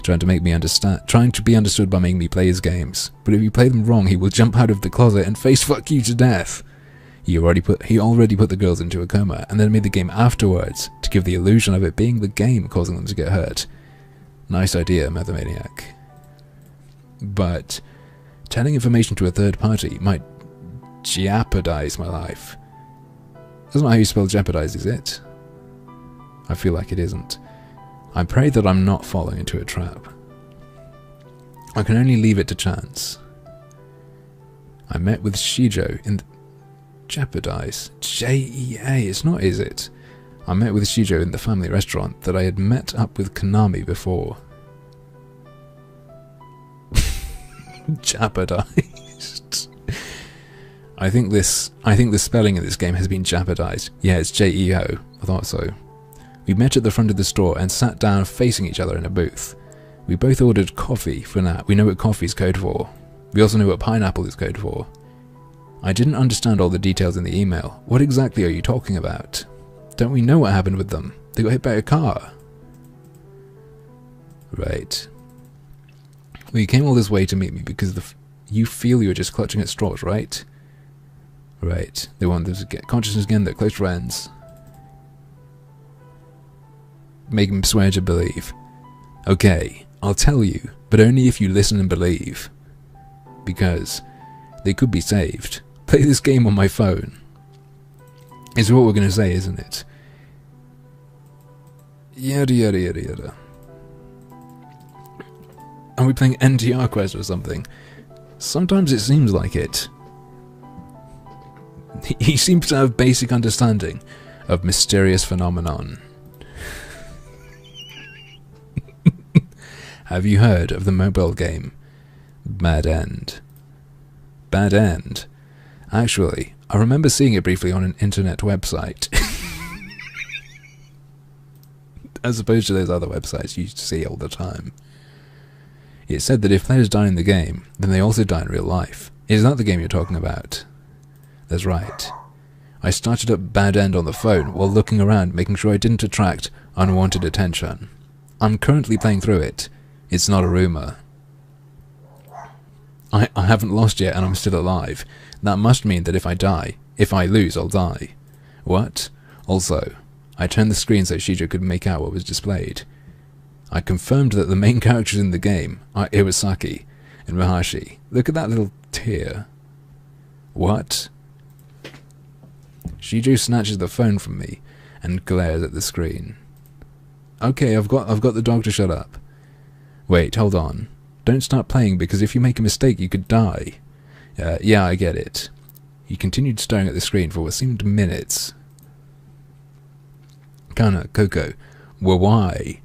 Trying to be understood by making me play his games. But if you play them wrong, he will jump out of the closet and face fuck you to death. He already put the girls into a coma, and then made the game afterwards to give the illusion of it being the game causing them to get hurt. Nice idea, Mathomaniac. But telling information to a third party might jeopardize my life. That's not how you spell jeopardize, is it? I feel like it isn't. I pray that I'm not falling into a trap. I can only leave it to chance. I met with Shijo in the... Jeopardize? J-E-A, it's not, is it? I met with Shijo in the family restaurant that I had met up with Konami before. Jeopardized. I think the spelling of this game has been jeopardized. Yeah, it's J-E-O. I thought so. We met at the front of the store and sat down facing each other in a booth. We both ordered coffee for now. We know what coffee is code for. We also know what pineapple is code for. I didn't understand all the details in the email. What exactly are you talking about? Don't we know what happened with them? They got hit by a car. Right. Well, you came all this way to meet me because you feel you're just clutching at straws, right? Right. They want them to get consciousness again, they're close friends. Make him swear to believe. Okay, I'll tell you, but only if you listen and believe. Because they could be saved. Play this game on my phone. Is what we're going to say, isn't it? Yada yada yada yada. Are we playing NTR Quest or something? Sometimes it seems like it. He seems to have basic understanding of mysterious phenomenon. Have you heard of the mobile game Bad End? Bad End? Actually, I remember seeing it briefly on an internet website. As opposed to those other websites you used to see all the time. It said that if players die in the game, then they also die in real life. Is that the game you're talking about? That's right. I started up Bad End on the phone while looking around, making sure I didn't attract unwanted attention. I'm currently playing through it. It's not a rumour. I haven't lost yet and I'm still alive. That must mean that if I lose, I'll die. What? Also, I turned the screen so Shijo could make out what was displayed. I confirmed that the main characters in the game are Iwasaki and Mahashi. Look at that little tear. What? Shijo snatches the phone from me and glares at the screen. Okay, I've got the dog to shut up. Wait, hold on. Don't start playing because if you make a mistake you could die. Yeah, I get it. He continued staring at the screen for what seemed minutes. Kana, Coco, well, why?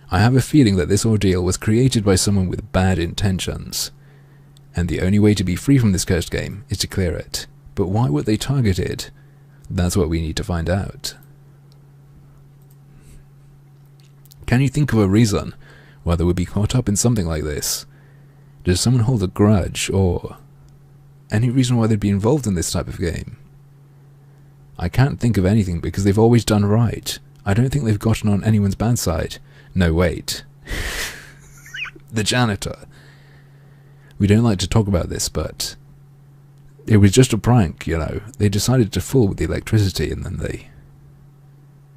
I have a feeling that this ordeal was created by someone with bad intentions. And the only way to be free from this cursed game is to clear it. But why were they targeted? That's what we need to find out. Can you think of a reason why they would be caught up in something like this? Does someone hold a grudge, or any reason why they'd be involved in this type of game? I can't think of anything because they've always done right. I don't think they've gotten on anyone's bad side. No, wait. The janitor. We don't like to talk about this, but it was just a prank, you know. They decided to fool with the electricity and then they...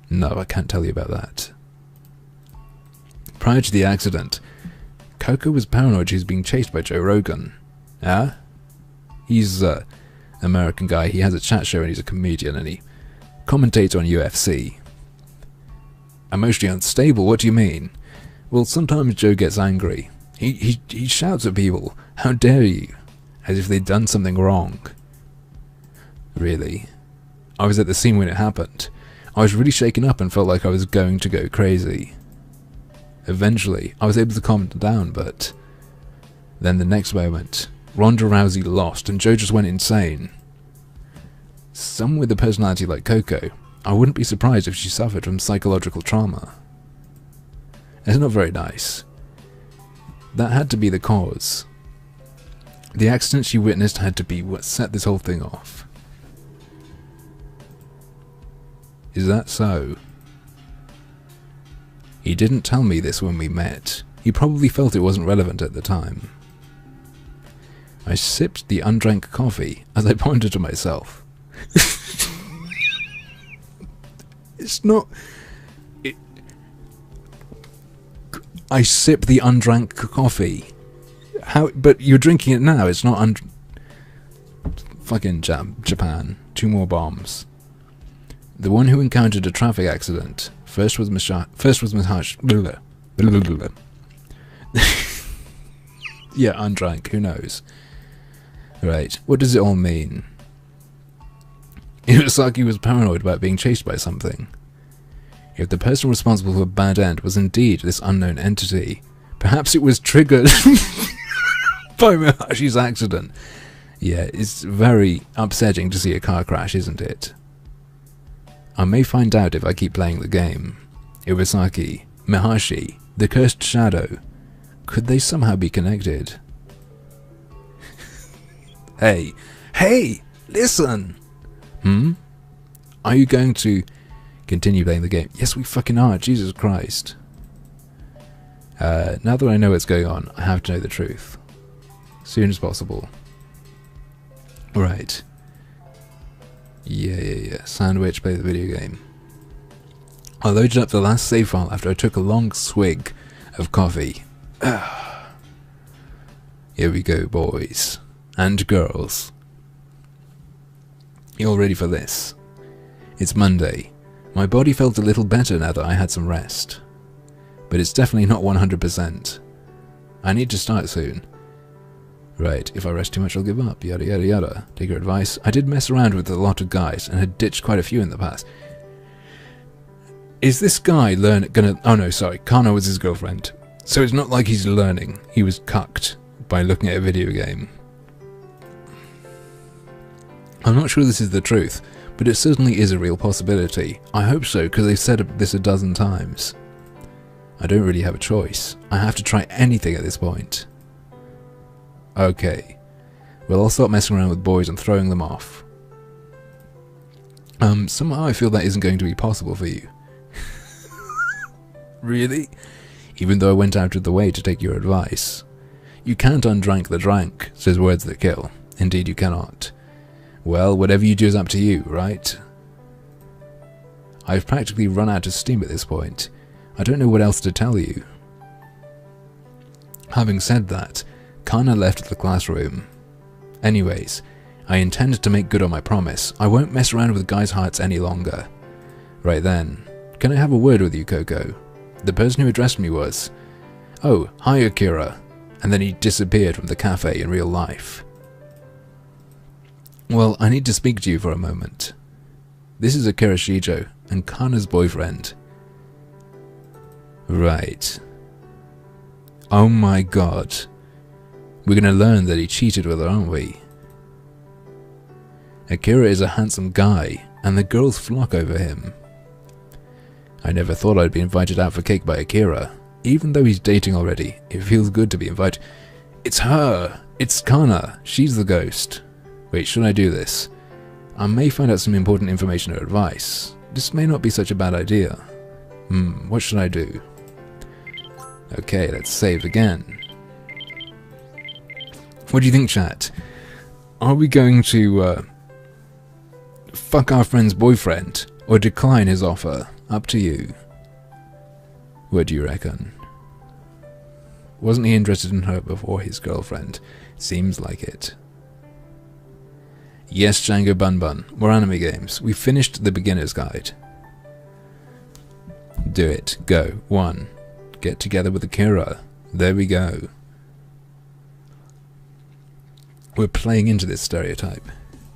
No, I can't tell you about that. Prior to the accident, Coco was paranoid she was being chased by Joe Rogan. Ah? He's an American guy. He has a chat show and he's a comedian and he commentates on UFC. Emotionally unstable? What do you mean? Well, sometimes Joe gets angry. He shouts at people, "How dare you?" as if they'd done something wrong. Really? I was at the scene when it happened. I was really shaken up and felt like I was going to go crazy. Eventually, I was able to calm down, but then the next moment, Ronda Rousey lost and Joe just went insane. Someone with a personality like Coco, I wouldn't be surprised if she suffered from psychological trauma. It's not very nice. That had to be the cause. The accident she witnessed had to be what set this whole thing off. Is that so? He didn't tell me this when we met. He probably felt it wasn't relevant at the time. I sipped the undrank coffee as I pointed to myself. It's not... I sip the undrank coffee. How? But you're drinking it now. It's not fucking Japan. 2 more bombs. The one who encountered a traffic accident first was Mahash. Yeah, undrank. Who knows? Right. What does it all mean? Iwasaki was paranoid about being chased by something. If the person responsible for a bad end was indeed this unknown entity, perhaps it was triggered by Mahashi's accident. Yeah, it's very upsetting to see a car crash, isn't it? I may find out if I keep playing the game. Iwasaki, Mahashi, the cursed shadow. Could they somehow be connected? Hey! Hey! Listen! Are you going to... continue playing the game? Yes, we fucking are. Jesus Christ. Now that I know what's going on, I have to know the truth. As soon as possible. Right. Yeah. Sandwich, play the video game. I loaded up the last save file after I took a long swig of coffee. Here we go, boys. And girls. You all ready for this? It's Monday. My body felt a little better now that I had some rest. But it's definitely not 100%. I need to start soon. Right, if I rest too much I'll give up, yada yada yada. Take your advice. I did mess around with a lot of guys and had ditched quite a few in the past. Is this guy gonna... Oh no, sorry, Kana was his girlfriend. So it's not like he's learning. He was cucked by looking at a video game. I'm not sure this is the truth, but it certainly is a real possibility. I hope so, because they've said this a dozen times. I don't really have a choice. I have to try anything at this point. Okay. Well, I'll stop messing around with boys and throwing them off. Somehow I feel that isn't going to be possible for you. Really? Even though I went out of the way to take your advice. You can't undrank the drank, says words that kill. Indeed you cannot. Well, whatever you do is up to you, right? I've practically run out of steam at this point. I don't know what else to tell you. Having said that, Kana left the classroom. Anyways, I intend to make good on my promise. I won't mess around with guys' hearts any longer. Right then, can I have a word with you, Coco? The person who addressed me was, "Oh, hi Akira," and then he disappeared from the cafe in real life. Well, I need to speak to you for a moment. This is Akira Shijo, and Kana's boyfriend. Right. Oh my god. We're gonna learn that he cheated with her, aren't we? Akira is a handsome guy, and the girls flock over him. I never thought I'd be invited out for cake by Akira. Even though he's dating already, it feels good to be invited. It's her! It's Kana! She's the ghost. Wait, should I do this? I may find out some important information or advice. This may not be such a bad idea. What should I do? Okay, let's save again. What do you think, chat? Are we going to fuck our friend's boyfriend or decline his offer? Up to you. What do you reckon? Wasn't he interested in her before his girlfriend? Seems like it. Yes, Django Bun Bun. More anime games. We finished the beginner's guide. Do it. Go. 1. Get together with Akira. There we go. We're playing into this stereotype.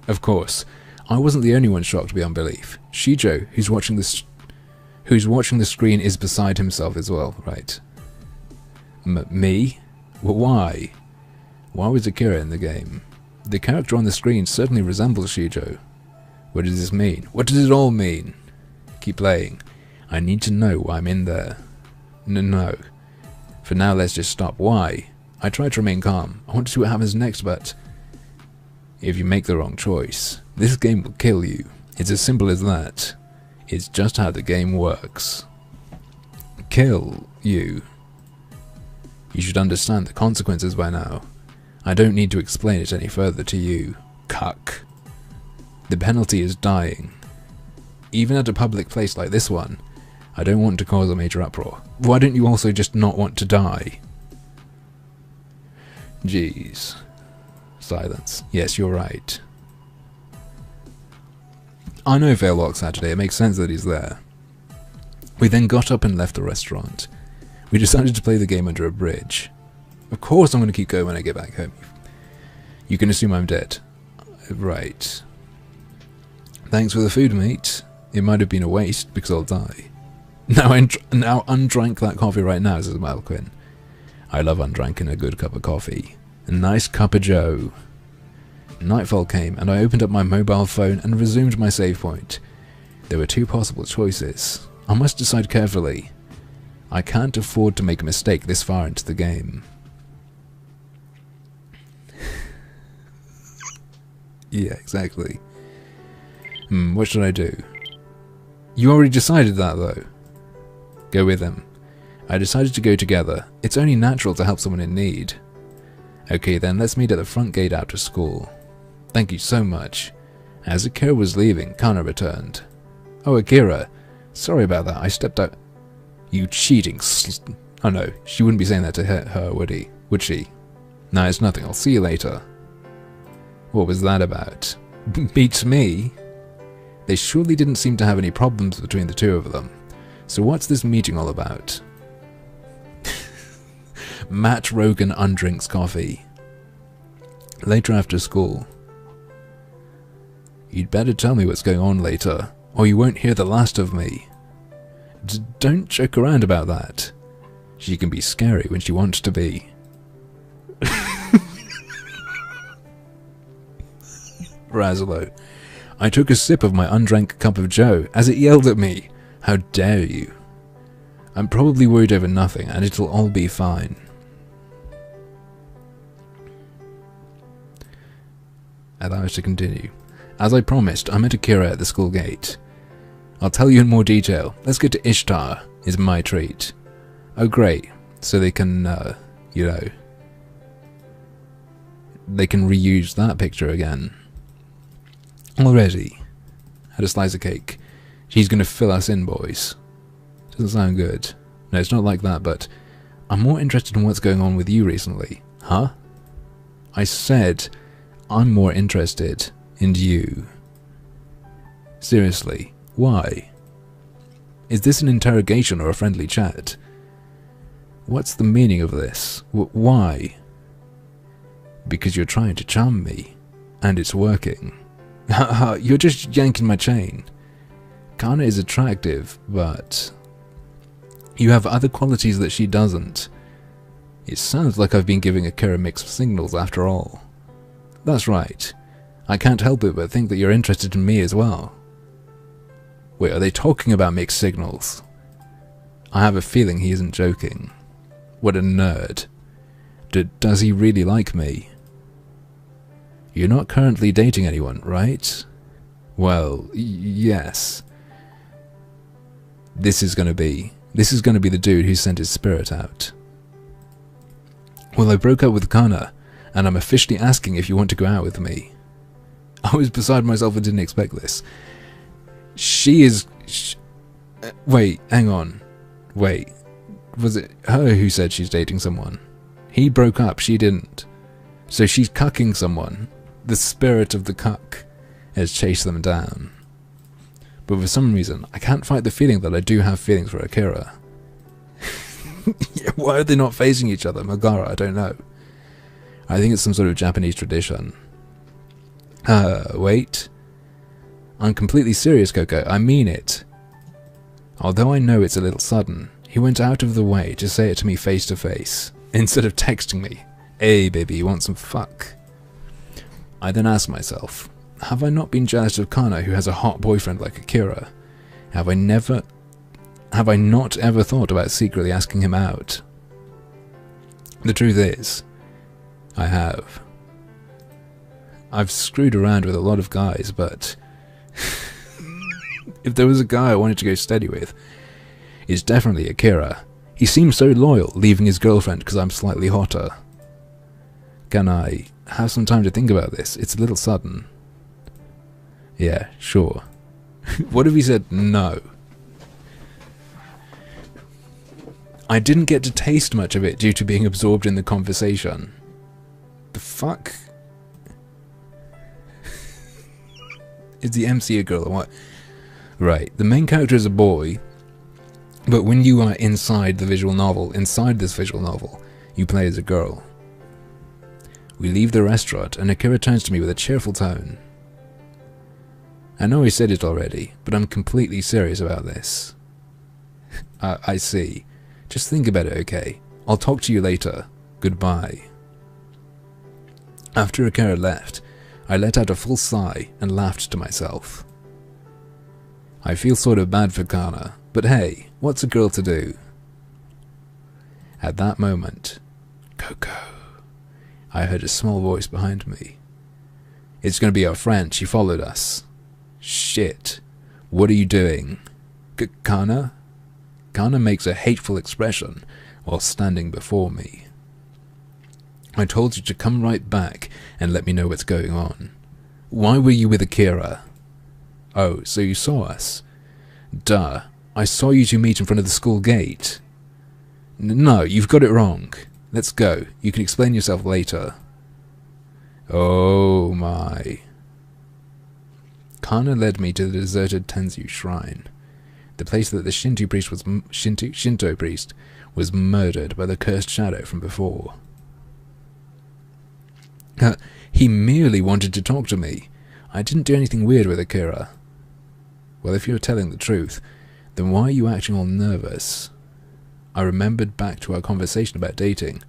Of course, I wasn't the only one shocked beyond belief. Shijo, who's watching the screen, is beside himself as well, right? Me? Well, why? Why was Akira in the game? The character on the screen certainly resembles Shijo. What does this mean? What does it all mean? Keep playing. I need to know why I'm in there. No. For now, let's just stop. Why? I try to remain calm. I want to see what happens next, but if you make the wrong choice, this game will kill you. It's as simple as that. It's just how the game works. Kill you. You should understand the consequences by now. I don't need to explain it any further to you, cuck. The penalty is dying. Even at a public place like this one, I don't want to cause a major uproar. Why don't you also just not want to die? Jeez. Silence. Yes, you're right. I know Veillock's Saturday, it makes sense that he's there. We then got up and left the restaurant. We decided to play the game under a bridge. Of course I'm going to keep going when I get back home. You can assume I'm dead. Right. Thanks for the food, mate. It might have been a waste, because I'll die. Now undrank that coffee right now, says Malquin. I love undranking a good cup of coffee. A nice cup of joe. Nightfall came, and I opened up my mobile phone and resumed my save point. There were 2 possible choices. I must decide carefully. I can't afford to make a mistake this far into the game. Yeah, exactly. What should I do? You already decided that, though. Go with him. I decided to go together. It's only natural to help someone in need. Okay then, let's meet at the front gate out of school. Thank you so much. As Akira was leaving, Kana returned. Oh, Akira. Sorry about that, I stepped out. You cheating Oh no, she wouldn't be saying that to her, would he? Would she? Nah, it's nothing, I'll see you later. What was that about? Beats me? They surely didn't seem to have any problems between the two of them. So what's this meeting all about? Matt Rogan undrinks coffee. Later after school. You'd better tell me what's going on later, or you won't hear the last of me. Don't joke around about that. She can be scary when she wants to be. Razlo. I took a sip of my undrank cup of joe as it yelled at me. How dare you? I'm probably worried over nothing, and it'll all be fine. Allow us to continue. As I promised, I met Akira at the school gate. I'll tell you in more detail. Let's get to Ishtar, is my treat. Oh great, so they can, you know, they can reuse that picture again. Already. Had a slice of cake. She's gonna fill us in, boys. Doesn't sound good. No, it's not like that, but I'm more interested in what's going on with you recently. Huh? I said I'm more interested in you. Seriously, why? Is this an interrogation or a friendly chat? What's the meaning of this? Why? Because you're trying to charm me, and it's working. Haha, you're just yanking my chain. Kana is attractive, but you have other qualities that she doesn't. It sounds like I've been giving Akira mixed signals after all. That's right. I can't help it but think that you're interested in me as well. Wait, are they talking about mixed signals? I have a feeling he isn't joking. What a nerd. Does he really like me? You're not currently dating anyone, right? Well, yes. This is gonna be the dude who sent his spirit out. Well, I broke up with Kana, and I'm officially asking if you want to go out with me. I was beside myself and didn't expect this. Wait, hang on. Wait, was it her who said she's dating someone? He broke up, she didn't. So she's cucking someone. The spirit of the cuck has chased them down. But for some reason, I can't fight the feeling that I do have feelings for Akira. Why are they not facing each other? Megara, I don't know. I think it's some sort of Japanese tradition. Wait. I'm completely serious, Coco. I mean it. Although I know it's a little sudden, he went out of the way to say it to me face to face, instead of texting me, "Hey baby, you want some fuck?" I then asked myself, have I not been jealous of Kana who has a hot boyfriend like Akira? Have I not ever thought about secretly asking him out? The truth is, I have. I've screwed around with a lot of guys, but if there was a guy I wanted to go steady with, it's definitely Akira. He seems so loyal, leaving his girlfriend because I'm slightly hotter. Can I have some time to think about this? It's a little sudden. Yeah, sure. What if he said no? I didn't get to taste much of it due to being absorbed in the conversation. The fuck? Is the MC a girl or what? Right, the main character is a boy, but when you are inside this visual novel, you play as a girl. We leave the restaurant, and Akira turns to me with a cheerful tone. I know I said it already, but I'm completely serious about this. I see. Just think about it, okay? I'll talk to you later. Goodbye. After Akira left, I let out a full sigh and laughed to myself. I feel sort of bad for Kana, but hey, what's a girl to do? At that moment, Coco, I heard a small voice behind me. It's going to be our friend, she followed us. Shit, what are you doing? Kana? Kana makes a hateful expression while standing before me. I told you to come right back and let me know what's going on. Why were you with Akira? Oh, so you saw us? Duh, I saw you two meet in front of the school gate. No, you've got it wrong. Let's go, you can explain yourself later. Oh my. Kana led me to the deserted Tenzu shrine, the place that the Shinto priest was murdered by the cursed shadow from before. He merely wanted to talk to me. I didn't do anything weird with Akira. Well, if you're telling the truth, then why are you acting all nervous? I remembered back to our conversation about dating.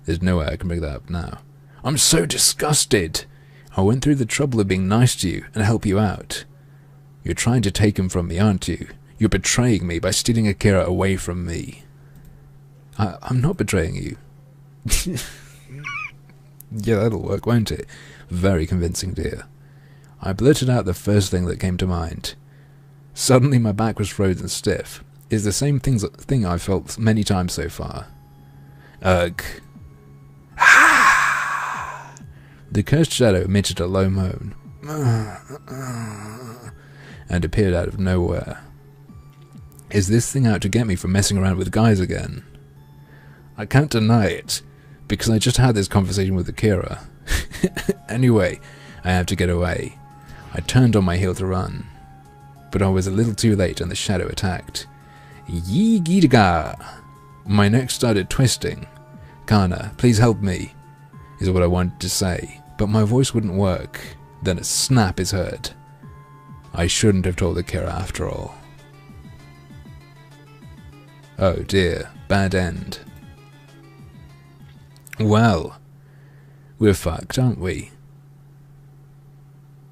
There's no way I can bring that up now. I'm so disgusted! I went through the trouble of being nice to you and help you out. You're trying to take him from me, aren't you? You're betraying me by stealing Akira away from me. I'm not betraying you. Yeah, that'll work, won't it? Very convincing, dear. I blurted out the first thing that came to mind. Suddenly my back was frozen stiff. It's the same thing I've felt many times so far. Ugh. The cursed shadow emitted a low moan and appeared out of nowhere. Is this thing out to get me for messing around with guys again? I can't deny it, because I just had this conversation with Akira. Anyway, I have to get away. I turned on my heel to run, but I was a little too late and the shadow attacked. Yee-gee-ga! My neck started twisting. Kana, please help me, is what I wanted to say, but my voice wouldn't work. Then a snap is heard. I shouldn't have told Akira after all. Oh dear, bad end. Well, we're fucked, aren't we?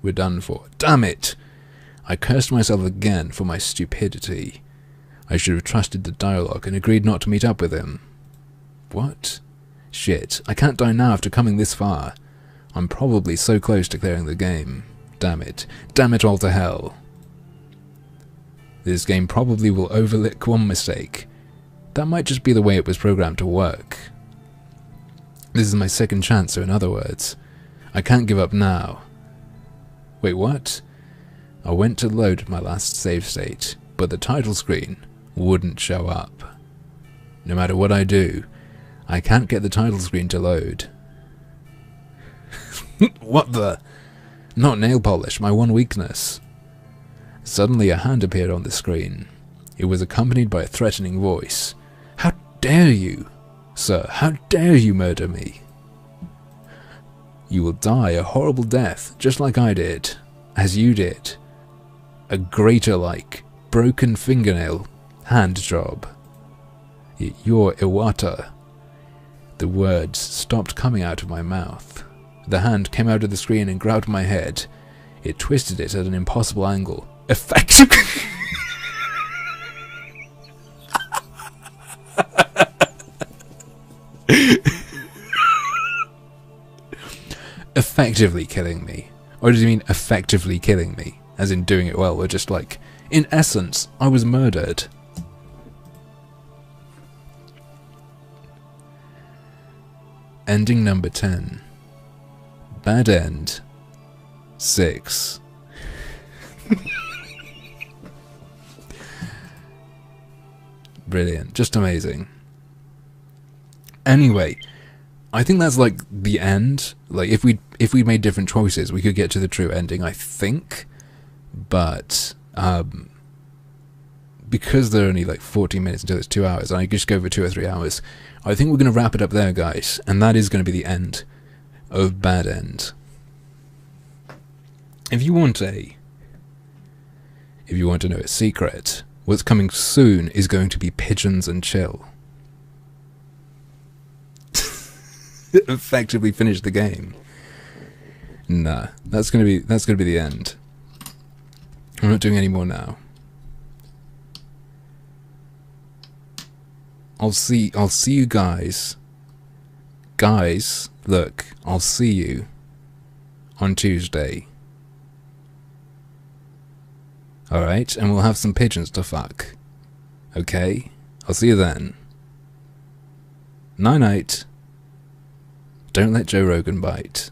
We're done for. Damn it! I cursed myself again for my stupidity. I should have trusted the dialogue and agreed not to meet up with him. What? Shit, I can't die now after coming this far. I'm probably so close to clearing the game. Damn it. Damn it all to hell. This game probably will overlook one mistake. That might just be the way it was programmed to work. This is my second chance, so in other words, I can't give up now. Wait, what? I went to load my last save state, but the title screen wouldn't show up. No matter what I do, I can't get the title screen to load. What the? Not nail polish, my one weakness. Suddenly a hand appeared on the screen. It was accompanied by a threatening voice. How dare you, sir, how dare you murder me? You will die a horrible death, just like I did, as you did. A grater-like, broken fingernail hand job. You're Iwata. The words stopped coming out of my mouth. The hand came out of the screen and grabbed my head. It twisted it at an impossible angle. Effectively... effectively killing me. Or does he mean effectively killing me? As in doing it well, or just like, in essence, I was murdered. Ending number 10. Bad end. 6. Brilliant. Just amazing. Anyway, I think that's like the end. Like if we made different choices, we could get to the true ending, I think. But because they're only like 14 minutes until it's 2 hours, and I just go for 2 or 3 hours, I think we're going to wrap it up there, guys. And that is going to be the end of Bad End. If you want to know a secret, what's coming soon is going to be Pigeons and Chill. Effectively finish the game. Nah, that's gonna be the end. I'm not doing any more now. I'll see you guys. Guys, look, I'll see you on Tuesday. Alright, and we'll have some pigeons to fuck. Okay? I'll see you then. Night night. Don't let Joe Rogan bite.